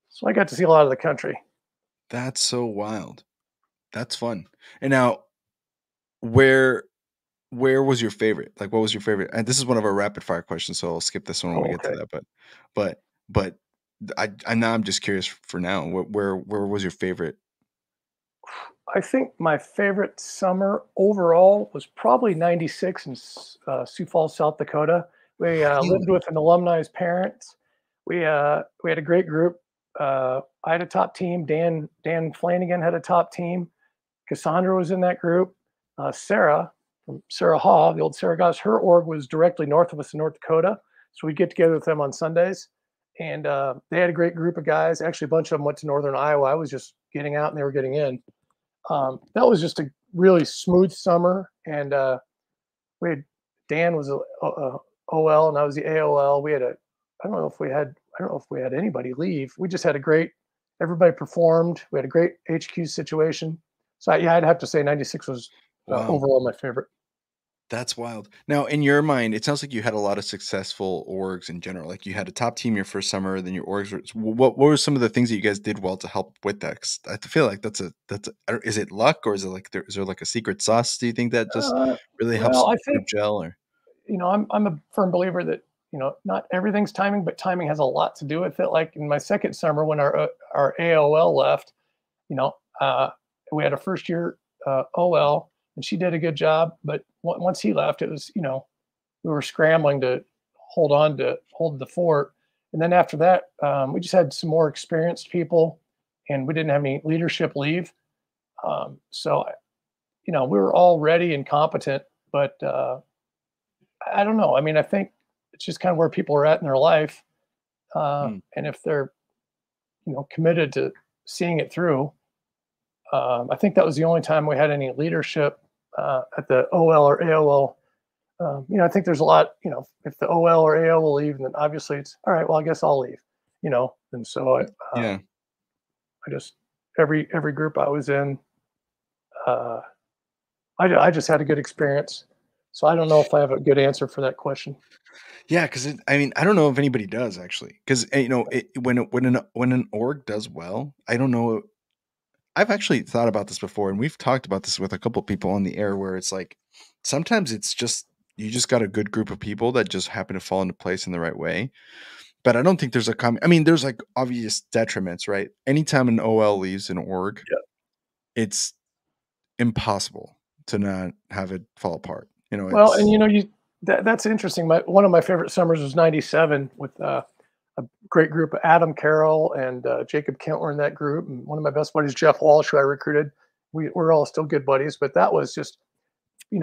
[SPEAKER 2] So I got to see a lot of the country.
[SPEAKER 1] that's so wild. That's fun. And now, where where was your favorite? Like, what was your favorite? And this is one of our rapid fire questions, so I'll skip this one when we
[SPEAKER 2] Oh,
[SPEAKER 1] get to
[SPEAKER 2] okay.
[SPEAKER 1] that. But I now I'm just curious for now. Where was your favorite?
[SPEAKER 2] I think my favorite summer overall was probably 96 in Sioux Falls, South Dakota. We lived
[SPEAKER 1] Really?
[SPEAKER 2] with an alumni's parents. We had a great group. I had a top team. Dan Flanagan had a top team. Cassandra was in that group. Sarah from Sarah Haw, the old Sarah Goss, her org was directly north of us in North Dakota. So we'd get together with them on Sundays. And they had a great group of guys. Actually, a bunch of them went to Northern Iowa. I was just getting out and they were getting in. That was just a really smooth summer. And we had Dan was a OL and I was the AOL. We had I don't know if we had anybody leave. We just had a great, everybody performed. We had a great HQ situation. So yeah, I'd have to say 96 was
[SPEAKER 1] Wow.
[SPEAKER 2] overall my favorite.
[SPEAKER 1] That's wild. Now, in your mind, it sounds like you had a lot of successful orgs in general. Like you had a top team your first summer, then your orgs were. What were some of the things that you guys did well to help with that? 'Cause I feel like I don't- is it luck or is it like is there like a secret sauce? Do you think that just
[SPEAKER 2] Uh,
[SPEAKER 1] really helps
[SPEAKER 2] well, I
[SPEAKER 1] group
[SPEAKER 2] think,
[SPEAKER 1] gel or?
[SPEAKER 2] I'm a firm believer that, not everything's timing, but timing has a lot to do with it. Like in my second summer when our AOL left, you know, uh, we had a first year OL and she did a good job. But once he left, it was, we were scrambling to hold the fort. And then after that, we just had some more experienced people and we didn't have any leadership leave. So, we were all ready and competent, but I don't know. I mean, I think it's just kind of where people are at in their life.
[SPEAKER 1] Hmm.
[SPEAKER 2] And if they're, committed to seeing it through, I think that was the only time we had any leadership at the OL or AOL. I think there's a lot, if the OL or AO will leave, then obviously it's all right. Well, I guess I'll leave, And so
[SPEAKER 1] Yeah.
[SPEAKER 2] I just every group I was in, uh, I just had a good experience. So I don't know if I have a good answer for that question.
[SPEAKER 1] Yeah, because I mean, I don't know if anybody does actually, because when an org does well, I don't know. I've actually thought about this before, and we've talked about this with a couple people on the air, where it's like sometimes it's just you just got a good group of people that just happen to fall into place in the right way. But I don't think there's a common. I mean, there's like obvious detriments, right? Anytime an OL leaves an org,
[SPEAKER 2] Yeah.
[SPEAKER 1] it's impossible to not have it fall apart.
[SPEAKER 2] Well, and
[SPEAKER 1] It's
[SPEAKER 2] that's interesting. One of my favorite summers was '97 with a great group. Adam Carroll and Jacob Kent were in that group, and one of my best buddies, Jeff Walsh, who I recruited. We're all still good buddies, but that was just,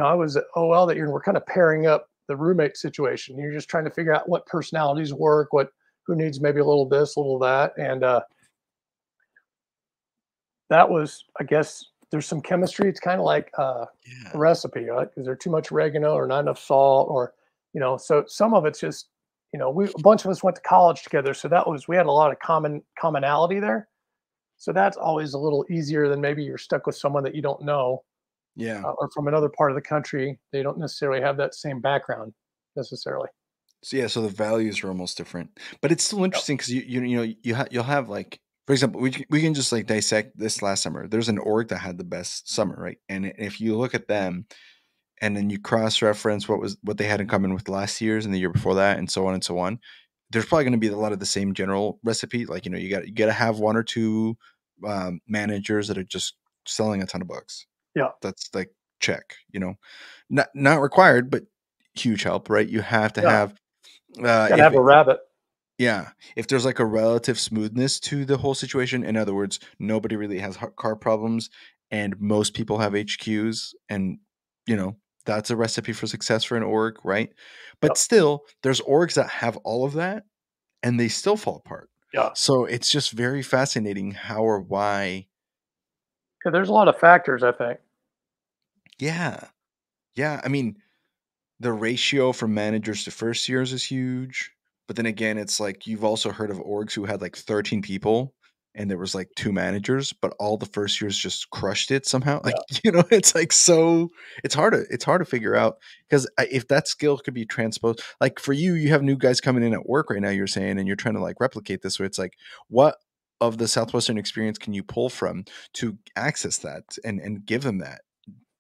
[SPEAKER 2] I was at OL that year, and we're kind of pairing up the roommate situation. You're just trying to figure out what personalities work, who needs maybe a little this, a little that, and that was, I guess, there's some chemistry. It's kind of like a
[SPEAKER 1] yeah,
[SPEAKER 2] recipe, right? Is there too much oregano or not enough salt, or so some of it's just, a bunch of us went to college together, so we had a lot of commonality there. So that's always a little easier than maybe you're stuck with someone that you don't know,
[SPEAKER 1] Yeah.
[SPEAKER 2] or from another part of the country. They don't necessarily have that same background necessarily.
[SPEAKER 1] So yeah, so the values are almost different, but it's still
[SPEAKER 2] Yep.
[SPEAKER 1] interesting because you'll have like, for example, we can just like dissect this last summer. There's an org that had the best summer, right? And if you look at them and then you cross reference what they had in common with last year's and the year before that, and so on and so on, there's probably going to be a lot of the same general recipe. Like you got to have one or two managers that are just selling a ton of books.
[SPEAKER 2] Yeah.
[SPEAKER 1] That's like check. Not required, but huge help, right? You have to
[SPEAKER 2] Yeah.
[SPEAKER 1] have
[SPEAKER 2] Gotta
[SPEAKER 1] if
[SPEAKER 2] have a rabbit.
[SPEAKER 1] yeah, if there's like a relative smoothness to the whole situation, in other words, nobody really has car problems and most people have HQs, and you know, that's a recipe for success for an org, right? But
[SPEAKER 2] Yep.
[SPEAKER 1] still, there's orgs that have all of that and they still fall apart.
[SPEAKER 2] Yeah.
[SPEAKER 1] So it's just very fascinating how or why.
[SPEAKER 2] 'Cause there's a lot of factors, I think.
[SPEAKER 1] Yeah. Yeah. I mean, the ratio from managers to first years is huge. But then again, it's like you've also heard of orgs who had like 13 people and there was like two managers, but all the first years just crushed it somehow. Like,
[SPEAKER 2] Yeah.
[SPEAKER 1] it's like it's hard to figure out because if that skill could be transposed, like for you, you have new guys coming in at work right now, you're saying, and you're trying to like replicate this where it's like, what of the Southwestern experience can you pull from to access that and give them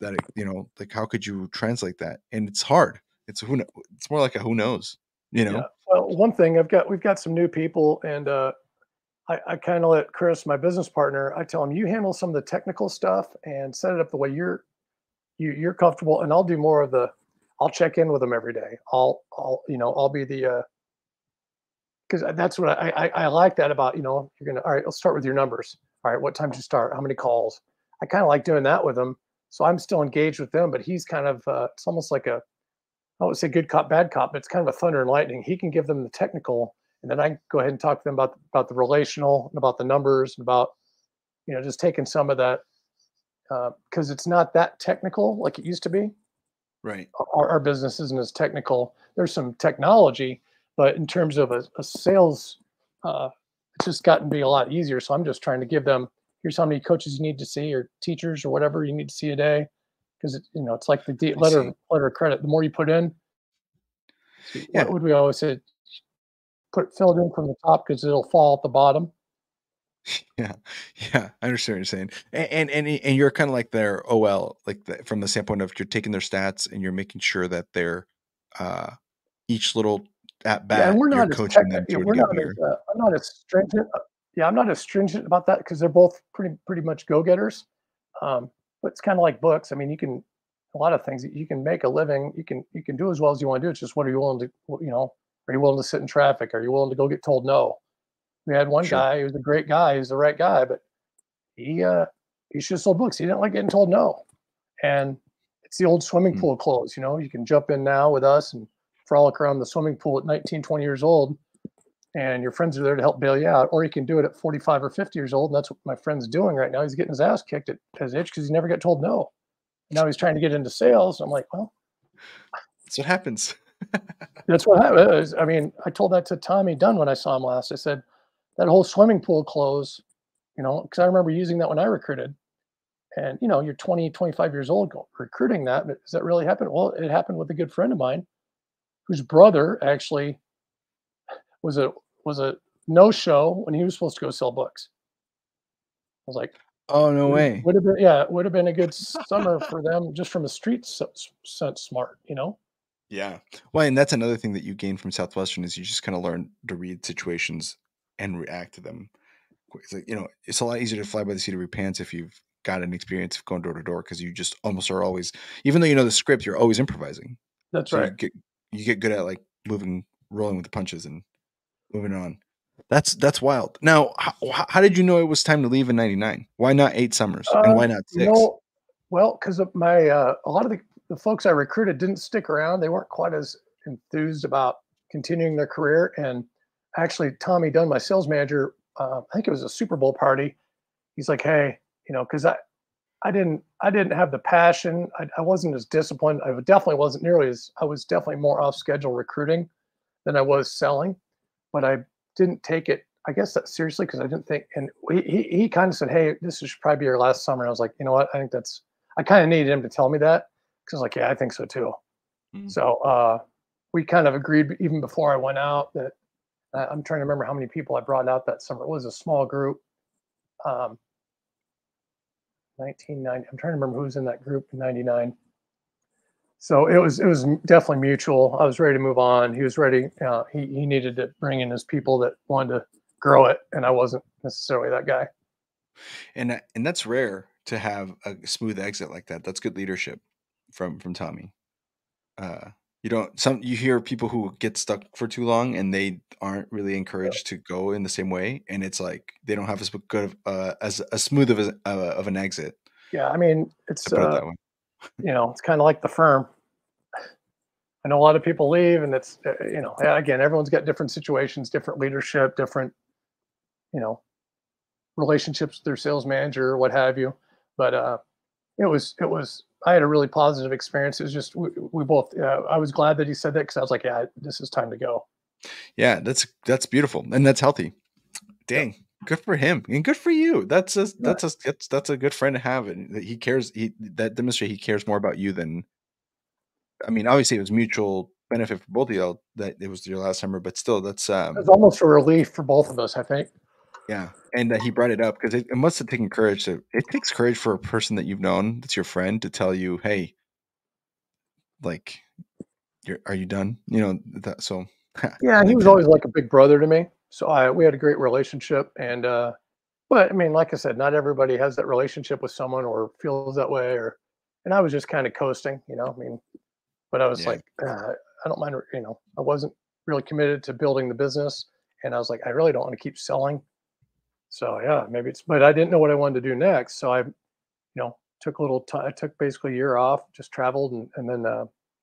[SPEAKER 1] like how could you translate that? And it's hard. It's more like a who knows, you
[SPEAKER 2] Yeah.
[SPEAKER 1] know?
[SPEAKER 2] Well, one thing we've got some new people, and I kind of let Chris, my business partner, I tell him, you handle some of the technical stuff and set it up the way you're comfortable, and I'll do more of the. I'll check in with them every day. I'll be the because that's what I like that about, you're gonna, all right, let's start with your numbers. All right, what time did you start? How many calls? I kind of like doing that with them. So I'm still engaged with them, but he's kind of it's almost like a, I would say good cop, bad cop, but it's kind of a thunder and lightning. He can give them the technical, and then I go ahead and talk to them about the relational and about the numbers and about, just taking some of that, because it's not that technical like it used to be.
[SPEAKER 1] Right.
[SPEAKER 2] Our business isn't as technical. There's some technology, but in terms of a sales, uh, it's just gotten to be a lot easier. So I'm just trying to give them, here's how many coaches you need to see, or teachers, or whatever you need to see a day, because it's like the
[SPEAKER 1] I see.
[SPEAKER 2] letter of credit. The more you put in, see, what
[SPEAKER 1] Yeah.
[SPEAKER 2] would we always say? Fill it in from the top because it'll fall at the bottom.
[SPEAKER 1] Yeah. Yeah. I understand what you're saying. And you're kind of like their OL, like from the standpoint of you're taking their stats and you're making sure that they're uh each little at
[SPEAKER 2] Yeah, and
[SPEAKER 1] bat,
[SPEAKER 2] we're
[SPEAKER 1] you're
[SPEAKER 2] not as tech.
[SPEAKER 1] coaching them
[SPEAKER 2] Yeah,
[SPEAKER 1] to
[SPEAKER 2] we're
[SPEAKER 1] get
[SPEAKER 2] not as
[SPEAKER 1] better.
[SPEAKER 2] I'm not as stringent. Yeah, I'm not as stringent about that because they're both pretty much go getters. Um, but it's kind of like books. I mean, you can a lot of things you can make a living. You can do as well as you want to do. It's just what are you willing to are you willing to sit in traffic? Are you willing to go get told no? We had one
[SPEAKER 1] Sure.
[SPEAKER 2] guy who was a great guy. He's the right guy, but he uh he should have sold books. He didn't like getting told no. And it's the old swimming
[SPEAKER 1] Hmm.
[SPEAKER 2] pool clothes. You can jump in now with us and frolic around the swimming pool at 19, 20 years old, and your friends are there to help bail you out. Or you can do it at 45 or 50 years old. And that's what my friend's doing right now. He's getting his ass kicked at his age because he never got told no. And now he's trying to get into sales. I'm like, well,
[SPEAKER 1] That's what happens.
[SPEAKER 2] that's what happened. I mean, I told that to Tommy Dunn when I saw him last. I said, that whole swimming pool clothes, because I remember using that when I recruited. And, you're 20, 25 years old recruiting that. But does that really happen? Well, it happened with a good friend of mine whose brother actually was a was a no-show when he was supposed to go sell books. I was like,
[SPEAKER 1] Oh, no way.
[SPEAKER 2] would have been, yeah, it would have been a good summer for them just from a street sense smart.
[SPEAKER 1] Yeah. Well, and that's another thing that you gain from Southwestern is you just kind of learn to read situations and react to them. It's like, it's a lot easier to fly by the seat of your pants if you've got an experience of going door to door because you just almost are always, even though you know the script, you're always improvising.
[SPEAKER 2] That's
[SPEAKER 1] So
[SPEAKER 2] right.
[SPEAKER 1] you get good at like rolling with the punches and moving on. That's wild. Now, how did you know it was time to leave in '99? Why not 8 summers and
[SPEAKER 2] Uh,
[SPEAKER 1] why not
[SPEAKER 2] you
[SPEAKER 1] 6?
[SPEAKER 2] know, well, because of my a lot of the folks I recruited didn't stick around. They weren't quite as enthused about continuing their career. And actually, Tommy Dunn, my sales manager, I think it was a Super Bowl party. He's like, hey, because I didn't have the passion. I wasn't as disciplined. I definitely wasn't nearly as I was definitely more off schedule recruiting than I was selling, but I didn't take it. I guess that seriously, because I didn't think, and he kind of said, "Hey, this should probably be your last summer." And I was like, you know what? I think that's. I kind of needed him to tell me that because I was like, yeah, I think so too.
[SPEAKER 1] Mm.
[SPEAKER 2] So we kind of agreed even before I went out that I'm trying to remember how many people I brought out that summer. It was a small group. Um, 1990. I'm trying to remember who was in that group in '99. So it was definitely mutual. I was ready to move on. He was ready. He needed to bring in his people that wanted to grow it, and I wasn't necessarily that guy.
[SPEAKER 1] And that's rare to have a smooth exit like that. That's good leadership from Tommy. Uh, you don't some you hear people who get stuck for too long and they aren't really encouraged to go in the same way, and it's like they don't have as good of as smooth of an exit,
[SPEAKER 2] Yeah, I mean,
[SPEAKER 1] to put it that way.
[SPEAKER 2] it's kind of like the firm. I know a lot of people leave, and it's yeah, again, everyone's got different situations, different leadership, different you know relationships with their sales manager, what have you. But it was. I had a really positive experience. It was just we both. I was glad that he said that because I was like, yeah, this is time to go.
[SPEAKER 1] Yeah, that's beautiful and that's healthy.
[SPEAKER 2] Yep.
[SPEAKER 1] Dang, good for him and good for you. That's a
[SPEAKER 2] Yeah.
[SPEAKER 1] that's a good friend to have, and that he cares. That demonstrates he cares more about you than. I mean, obviously, it was mutual benefit for both of y'all that it was your last summer, but still, that's
[SPEAKER 2] It was almost a relief for both of us, I think.
[SPEAKER 1] yeah. And that he brought it up because it must have taken courage to. It takes courage for a person that you've known, that's your friend, to tell you, "Hey, like, are you done?" That. So,
[SPEAKER 2] Yeah,
[SPEAKER 1] pun
[SPEAKER 2] he was
[SPEAKER 1] intended.
[SPEAKER 2] always like a big brother to me. So we had a great relationship, and but I mean, like I said, not everybody has that relationship with someone or feels that way, and I was just kind of coasting, I mean, but I was
[SPEAKER 1] Yeah,
[SPEAKER 2] like, I don't mind, I wasn't really committed to building the business, and I was like, I really don't want to keep selling. So yeah, maybe but I didn't know what I wanted to do next, so I, took a little time. I took basically a year off, just traveled, and then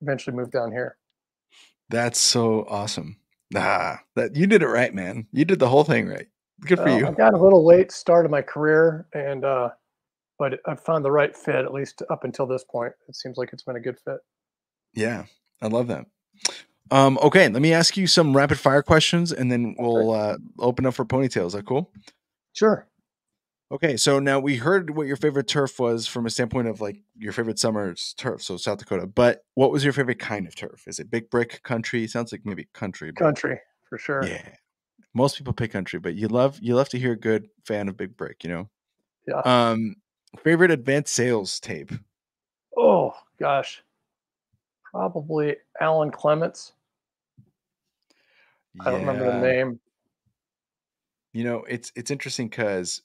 [SPEAKER 2] eventually moved down here.
[SPEAKER 1] that's so awesome. That you did it right, man. You did the whole thing right. Good for
[SPEAKER 2] Well,
[SPEAKER 1] you.
[SPEAKER 2] I got a little late start of my career, and but I found the right fit at least up until this point. It seems like it's been a good fit.
[SPEAKER 1] Yeah, I love that. Okay, let me ask you some rapid fire questions, and then
[SPEAKER 2] Okay.
[SPEAKER 1] we'll open up for ponytails. Is that cool?
[SPEAKER 2] Sure.
[SPEAKER 1] Okay, so now we heard what your favorite turf was from a standpoint of like your favorite summer's turf, so South Dakota. But what was your favorite kind of turf? Is it big brick, country? Sounds like maybe country, but
[SPEAKER 2] Country for sure.
[SPEAKER 1] yeah, most people pick country. But you love to hear a good fan of big brick.
[SPEAKER 2] Yeah.
[SPEAKER 1] Um, favorite advanced sales tape?
[SPEAKER 2] Oh gosh, probably Alan Clements. I don't remember the
[SPEAKER 1] Yeah,
[SPEAKER 2] name.
[SPEAKER 1] it's interesting because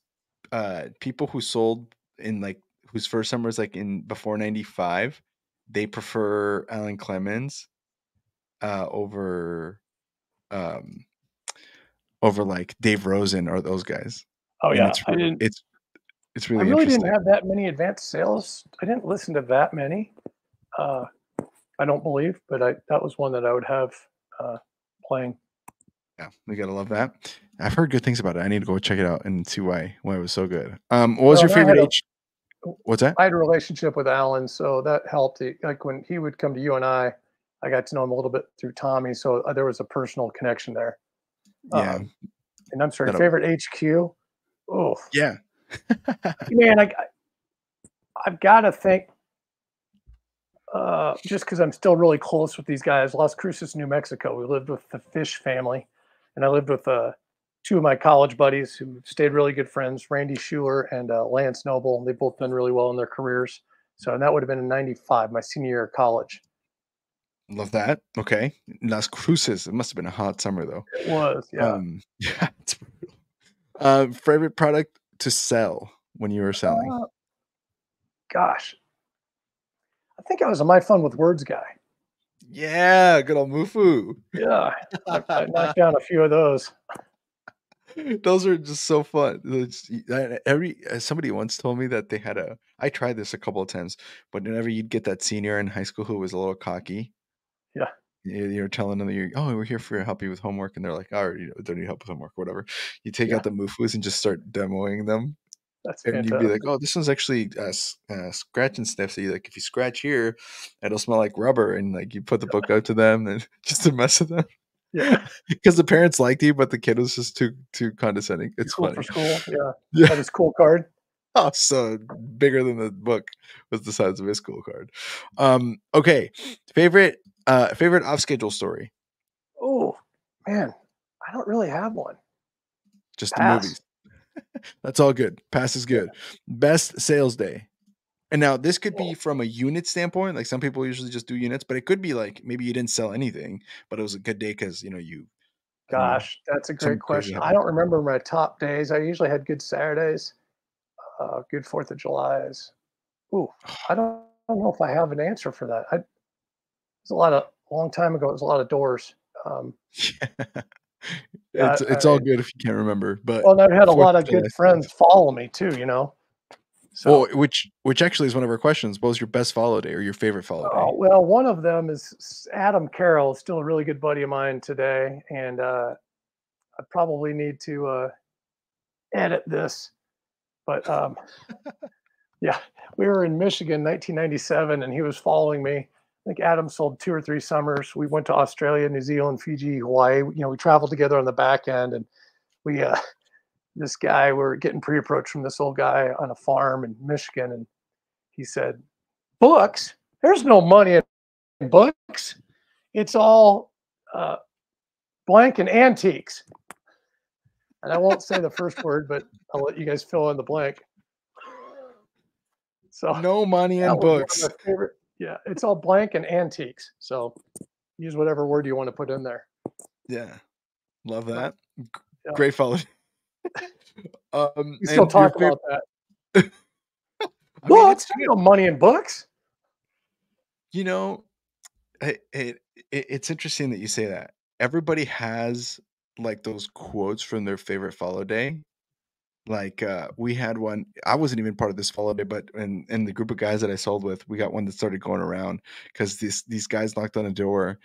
[SPEAKER 1] people who sold in like whose first summer was like in before 95, they prefer Alan Clemens over um over like Dave Rosen or those guys.
[SPEAKER 2] Oh
[SPEAKER 1] And
[SPEAKER 2] yeah,
[SPEAKER 1] it's
[SPEAKER 2] I
[SPEAKER 1] re-
[SPEAKER 2] didn't.
[SPEAKER 1] it's
[SPEAKER 2] I
[SPEAKER 1] really
[SPEAKER 2] really didn't
[SPEAKER 1] interesting.
[SPEAKER 2] have that many advanced sales. I didn't listen to that many. Uh, I don't believe, but I that was one that I would have uh, playing.
[SPEAKER 1] Yeah, we gotta love that. I've heard good things about it. I need to go check it out and see why it was so good. What was
[SPEAKER 2] Well,
[SPEAKER 1] your
[SPEAKER 2] and I
[SPEAKER 1] favorite
[SPEAKER 2] had a
[SPEAKER 1] H? What's that?
[SPEAKER 2] I had a relationship with Alan, so that helped. Like when he would come to you and I got to know him a little bit through Tommy, so there was a personal connection there.
[SPEAKER 1] Yeah,
[SPEAKER 2] And I'm sorry,
[SPEAKER 1] that'll
[SPEAKER 2] favorite HQ. Oh
[SPEAKER 1] yeah.
[SPEAKER 2] man, I've got to think. Just because I'm still really close with these guys, Las Cruces, New Mexico. We lived with the Fish family, and I lived with two of my college buddies who stayed really good friends, Randy Schuler and Lance Noble. They've both done really well in their careers. So, and that would have been in '95, my senior year of college.
[SPEAKER 1] Love that. Okay. Las Cruces. It must have been a hot summer though.
[SPEAKER 2] It was, yeah.
[SPEAKER 1] Yeah, it's brutal. Favorite product to sell when you were selling?
[SPEAKER 2] Uh, Gosh, I think I was a My Fun with Words guy.
[SPEAKER 1] Yeah, good old Mufu.
[SPEAKER 2] Yeah, I knocked down a few of those.
[SPEAKER 1] Those are just so fun. Somebody once told me that they had a. I tried this a couple of times, but whenever you'd get that senior in high school who was a little cocky,
[SPEAKER 2] Yeah,
[SPEAKER 1] you're telling them that we're here for help you with homework, and they're like, oh, don't need help with homework, whatever. You take
[SPEAKER 2] yeah,
[SPEAKER 1] out the Mufus and just start demoing them,
[SPEAKER 2] that's
[SPEAKER 1] and you'd be like,
[SPEAKER 2] fantastic.
[SPEAKER 1] "Oh, this one's actually scratch and sniff." So you like, if you scratch here, it'll smell like rubber, and like you put the book out to them, and just to mess with them.
[SPEAKER 2] Yeah.
[SPEAKER 1] Because the parents liked you, but the kid was just too condescending.
[SPEAKER 2] Too
[SPEAKER 1] It's
[SPEAKER 2] cool
[SPEAKER 1] funny.
[SPEAKER 2] for school. Yeah.
[SPEAKER 1] Yeah.
[SPEAKER 2] Had his cool card.
[SPEAKER 1] Oh, so bigger than the book was the size of his school card. Okay. Favorite off schedule story.
[SPEAKER 2] Oh, man. I don't really have one.
[SPEAKER 1] Just the
[SPEAKER 2] Pass.
[SPEAKER 1] movies. That's all good. Pass is
[SPEAKER 2] Yeah.
[SPEAKER 1] good. Best sales day. And now this could be
[SPEAKER 2] Oh,
[SPEAKER 1] from a unit standpoint. Like some people usually just do units, but it could be like maybe you didn't sell anything, but it was a good day because I don't know,
[SPEAKER 2] gosh, that's a great
[SPEAKER 1] something crazy
[SPEAKER 2] question. I
[SPEAKER 1] happened.
[SPEAKER 2] don't remember my top days. I usually had good Saturdays, good 4th of July's. Ooh, I don't know if I have an answer for that. It's a long time ago. It was a lot of doors. Um, yeah,
[SPEAKER 1] It's all good if you can't remember, but
[SPEAKER 2] well, and I've had a
[SPEAKER 1] 4th
[SPEAKER 2] lot
[SPEAKER 1] of
[SPEAKER 2] of
[SPEAKER 1] July
[SPEAKER 2] good
[SPEAKER 1] stuff.
[SPEAKER 2] friends follow me too,
[SPEAKER 1] Well,
[SPEAKER 2] So,
[SPEAKER 1] which actually is one of our questions. What was your best follow day or your favorite follow day?
[SPEAKER 2] well, one of them is Adam Carroll, still a really good buddy of mine today, and I probably need to edit this, but yeah, we were in Michigan, 1997, and he was following me. I think Adam sold 2 or 3 summers. We went to Australia, New Zealand, Fiji, Hawaii. We traveled together on the back end, and we this guy, we're getting pre-approached from this old guy on a farm in Michigan, and he said, "Books? There's no money in books. It's all uh, blank and antiques." And I won't say the first word, but I'll let you guys fill in the blank. So
[SPEAKER 1] No money in
[SPEAKER 2] that was one of
[SPEAKER 1] books.
[SPEAKER 2] my favorite. Yeah, it's all blank and antiques. So use whatever word you want to put in there.
[SPEAKER 1] Yeah, love
[SPEAKER 2] But
[SPEAKER 1] that.
[SPEAKER 2] yeah,
[SPEAKER 1] Great follow.
[SPEAKER 2] we still
[SPEAKER 1] And your
[SPEAKER 2] talk
[SPEAKER 1] favorite.
[SPEAKER 2] about that.
[SPEAKER 1] I mean, it's
[SPEAKER 2] Books? There's
[SPEAKER 1] good.
[SPEAKER 2] no money in books.
[SPEAKER 1] You know, it's interesting that you say that. Everybody has like those quotes from their favorite follow day. Like we had one. I wasn't even part of this follow day, but in the group of guys that I sold with, we got one that started going around because these guys knocked on a door,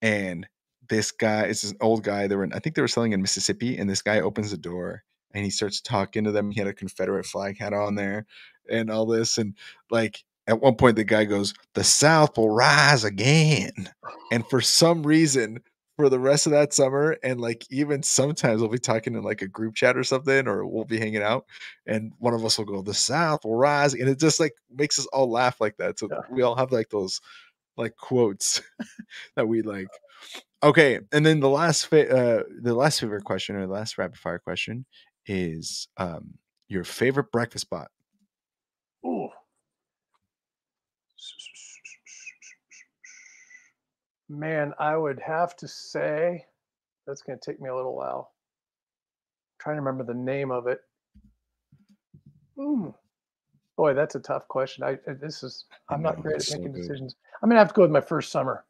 [SPEAKER 1] and this guy is an old guy. I think they were selling in Mississippi, and this guy opens the door and he starts talking to them. He had a Confederate flag hat on there, and all this, and like at one point the guy goes, "The South will rise again," and for some reason. For the rest of that summer, and like even sometimes we'll be talking in like a group chat or something, or we'll be hanging out, and one of us will go, "The South will rise," and it just like makes us all laugh like that. So
[SPEAKER 2] Yeah.
[SPEAKER 1] we all have like those like quotes that we like. Okay, and then the last favorite question or the last rapid fire question is your favorite breakfast spot.
[SPEAKER 2] Ooh. Man, I would have to say that's going to take me a little while. I'm trying to remember the name of it. Mm. Boy, that's a tough question.
[SPEAKER 1] I
[SPEAKER 2] I'm not
[SPEAKER 1] know
[SPEAKER 2] great
[SPEAKER 1] it's
[SPEAKER 2] at
[SPEAKER 1] so
[SPEAKER 2] making
[SPEAKER 1] good.
[SPEAKER 2] decisions. I'm gonna have to go with my first summer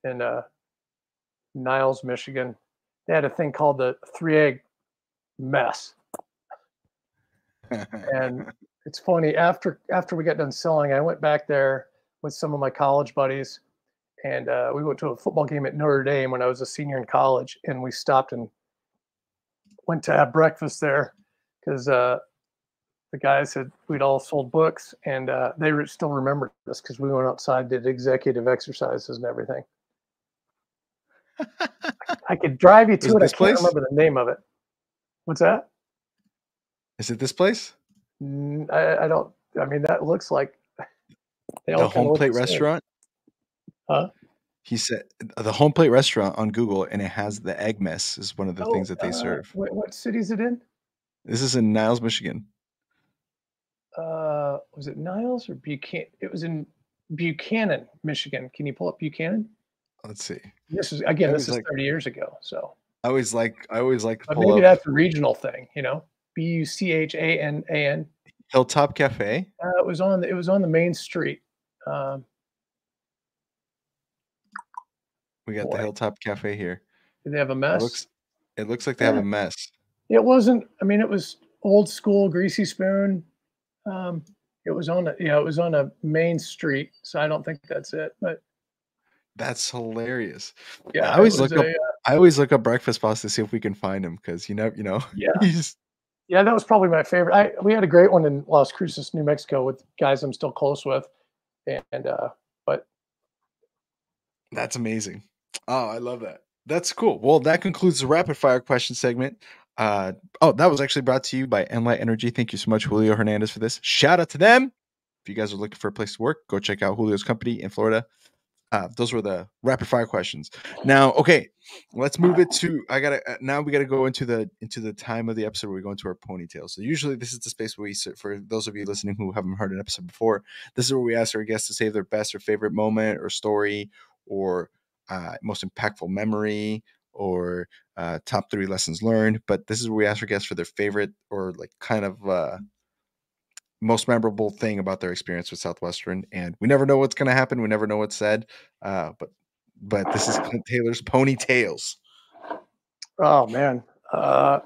[SPEAKER 2] in Niles, Michigan. They had a thing called the 3 egg mess. And it's funny, after we got done selling, I went back there with some of my college buddies, and we went to a football game at Notre Dame when I was a senior in college, and we stopped and went to have breakfast there because the guys had we'd all sold books, and still remembered us because we went outside, did executive exercises and everything. I could drive you
[SPEAKER 1] Was
[SPEAKER 2] to
[SPEAKER 1] it
[SPEAKER 2] it. I
[SPEAKER 1] this
[SPEAKER 2] can't
[SPEAKER 1] place?
[SPEAKER 2] remember the name of it. What's that?
[SPEAKER 1] Is it this place?
[SPEAKER 2] I don't. I mean, that looks like they all
[SPEAKER 1] The
[SPEAKER 2] kind
[SPEAKER 1] Home
[SPEAKER 2] of look
[SPEAKER 1] Plate
[SPEAKER 2] the same,
[SPEAKER 1] Restaurant?
[SPEAKER 2] huh?
[SPEAKER 1] He said the Home Plate Restaurant on Google, and it has the egg mess is one of the things
[SPEAKER 2] Oh,
[SPEAKER 1] that they serve.
[SPEAKER 2] what city is it in?
[SPEAKER 1] This is in Niles, Michigan.
[SPEAKER 2] Was it Niles or Buchanan? It was in Buchanan, Michigan. Can you pull up Buchanan?
[SPEAKER 1] Let's see. I
[SPEAKER 2] This
[SPEAKER 1] always
[SPEAKER 2] is
[SPEAKER 1] like
[SPEAKER 2] 30 years ago. So,
[SPEAKER 1] I always like to
[SPEAKER 2] but
[SPEAKER 1] pull
[SPEAKER 2] maybe
[SPEAKER 1] up
[SPEAKER 2] that's a regional thing. Buchanan.
[SPEAKER 1] Hilltop Cafe.
[SPEAKER 2] It was on the main street. Um,
[SPEAKER 1] We got the
[SPEAKER 2] Boy,
[SPEAKER 1] Hilltop Cafe here.
[SPEAKER 2] did they have a
[SPEAKER 1] It
[SPEAKER 2] mess?
[SPEAKER 1] looks it looks like they have
[SPEAKER 2] Eh,
[SPEAKER 1] a mess.
[SPEAKER 2] it wasn't. I mean, it was old school, greasy spoon. Um, it was on a main street, so I don't think that's it. But
[SPEAKER 1] That's hilarious. I
[SPEAKER 2] yeah, it
[SPEAKER 1] always
[SPEAKER 2] was
[SPEAKER 1] look up
[SPEAKER 2] a
[SPEAKER 1] I always look up breakfast spots to see if we can find them because
[SPEAKER 2] yeah,
[SPEAKER 1] he's
[SPEAKER 2] yeah. That was probably my favorite. We had a great one in Las Cruces, New Mexico, with guys I'm still close with, and but
[SPEAKER 1] that's amazing. Oh, I love that. That's cool. Well, that concludes the rapid fire question segment. That was actually brought to you by Enlight Energy. Thank you so much, Julio Hernandez, for this. Shout out to them. If you guys are looking for a place to work, go check out Julio's company in Florida. Those were the rapid fire questions. Now, okay, let's move it to. Now we gotta go into the time of the episode where we go into our ponytails. So usually this is the space where we sit. For those of you listening who haven't heard an episode before, this is where we ask our guests to save their best or favorite moment or story or most impactful memory or top 3 lessons learned. But this is where we ask our guests for their favorite or like kind of most memorable thing about their experience with Southwestern. And we never know what's going to happen. We never know what's said. But this is Clint Taylor's Ponytails.
[SPEAKER 2] Oh man. I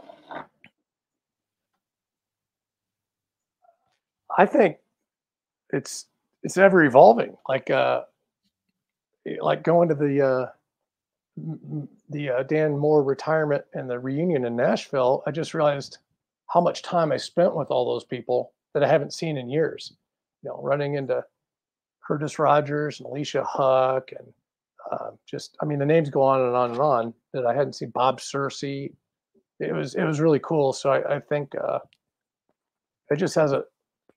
[SPEAKER 2] think it's ever evolving. Like going to the Dan Moore retirement and the reunion in Nashville, I just realized how much time I spent with all those people that I haven't seen in years. You know, running into Curtis Rogers and Alicia Huck, and I mean, the names go on and on and on that I hadn't seen. Bob Searcy. It was really cool. So I think it just has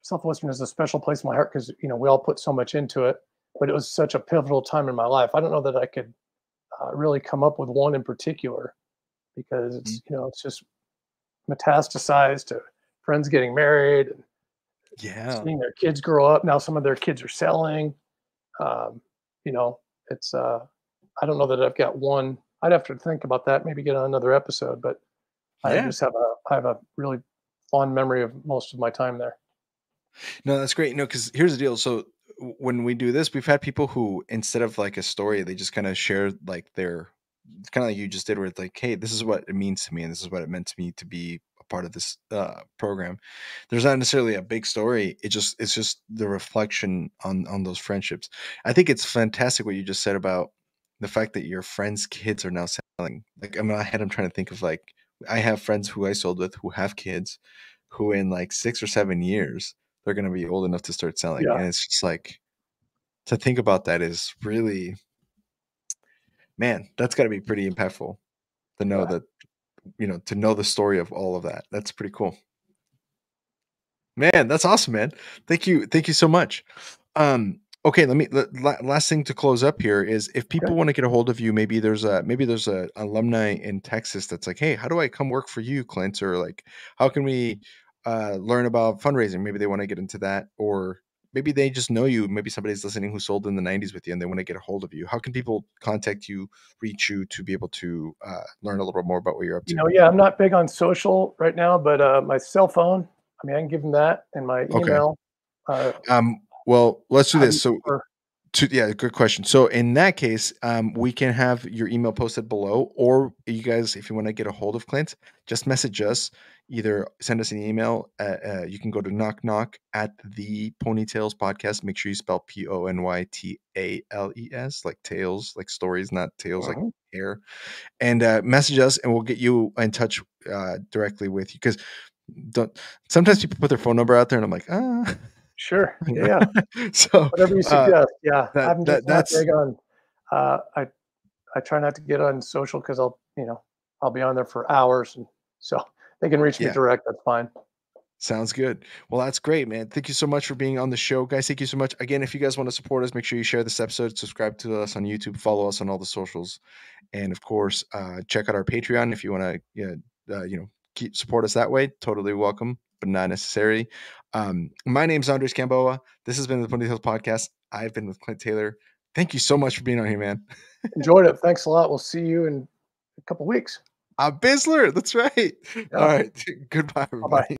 [SPEAKER 2] Southwestern has a special place in my heart because we all put so much into it. But it was such a pivotal time in my life. I don't know that I could really come up with one in particular because it's it's just metastasized to friends getting married and seeing their kids grow up. Now some of their kids are selling. It's I don't know that I've got one. I'd have to think about that. Maybe get on another episode. But I have a really fond memory of most of my time there.
[SPEAKER 1] No, that's great. No, because here's the deal. So when we do this, we've had people who, instead of like a story, they just kind of share like their, kind of like you just did, where it's like, hey, this is what it means to me, and this is what it meant to me to be a part of this program. There's not necessarily a big story. It's just the reflection on those friendships. I think it's fantastic what you just said about the fact that your friends' kids are now selling. Like in my head, I'm trying to think of like I have friends who I sold with who have kids, who in like 6 or 7 years they're going to be old enough to start selling.
[SPEAKER 2] Yeah,
[SPEAKER 1] And it's just like, to think about that is really, man, that's got to be pretty impactful to know
[SPEAKER 2] yeah.
[SPEAKER 1] that, to know the story of all of that. That's pretty cool. Man, that's awesome, man. Thank you. Thank you so much. Okay, last thing to close up here is if
[SPEAKER 2] Okay.
[SPEAKER 1] people want to get a hold of you, maybe there's a alumni in Texas that's like, hey, how do I come work for you, Clint? Or like, how can we learn about fundraising? Maybe they want to get into that, or maybe they just know you. Maybe somebody's listening who sold in the 90s with you and they want to get a hold of you. How can people contact you, reach you to be able to learn a little bit more about what you're up to?
[SPEAKER 2] Yeah, I'm not big on social right now, but my cell phone, I mean, I can give them that and my
[SPEAKER 1] Okay.
[SPEAKER 2] email. Uh,
[SPEAKER 1] Well, let's do
[SPEAKER 2] how do
[SPEAKER 1] this.
[SPEAKER 2] you
[SPEAKER 1] So
[SPEAKER 2] prefer?
[SPEAKER 1] yeah, good question. So in that case, we can have your email posted below, or you guys, if you want to get a hold of Clint, just message us. Either send us an email. You can go to knock knock at the Ponytails podcast. Make sure you spell Ponytales, like tails, like stories, not tails, like
[SPEAKER 2] Mhm.
[SPEAKER 1] hair. And message us, and we'll get you in touch directly with you. Because don't sometimes people put their phone number out there, and I'm like,
[SPEAKER 2] Sure. Yeah.
[SPEAKER 1] so
[SPEAKER 2] Whatever you suggest. Yeah. I'm just not
[SPEAKER 1] that's
[SPEAKER 2] big on, uh, I, I try not to get on social because I'll be on there for hours. And so they can reach me
[SPEAKER 1] yeah.
[SPEAKER 2] direct. That's fine.
[SPEAKER 1] Sounds good. Well, that's great, man. Thank you so much for being on the show, guys. Thank you so much. Again, if you guys want to support us, make sure you share this episode, subscribe to us on YouTube, follow us on all the socials, and of course, check out our Patreon if you want to, keep support us that way. Totally welcome, but not necessary. My name's Andres Gamboa. This has been the Pony Hills Podcast. I've been with Clint Taylor. Thank you so much for being on here, man.
[SPEAKER 2] Enjoyed it. Thanks a lot. We'll see you in a couple weeks.
[SPEAKER 1] Bizzler. That's right. All
[SPEAKER 2] Yeah.
[SPEAKER 1] right. Goodbye,
[SPEAKER 2] Bye bye.
[SPEAKER 1] everybody.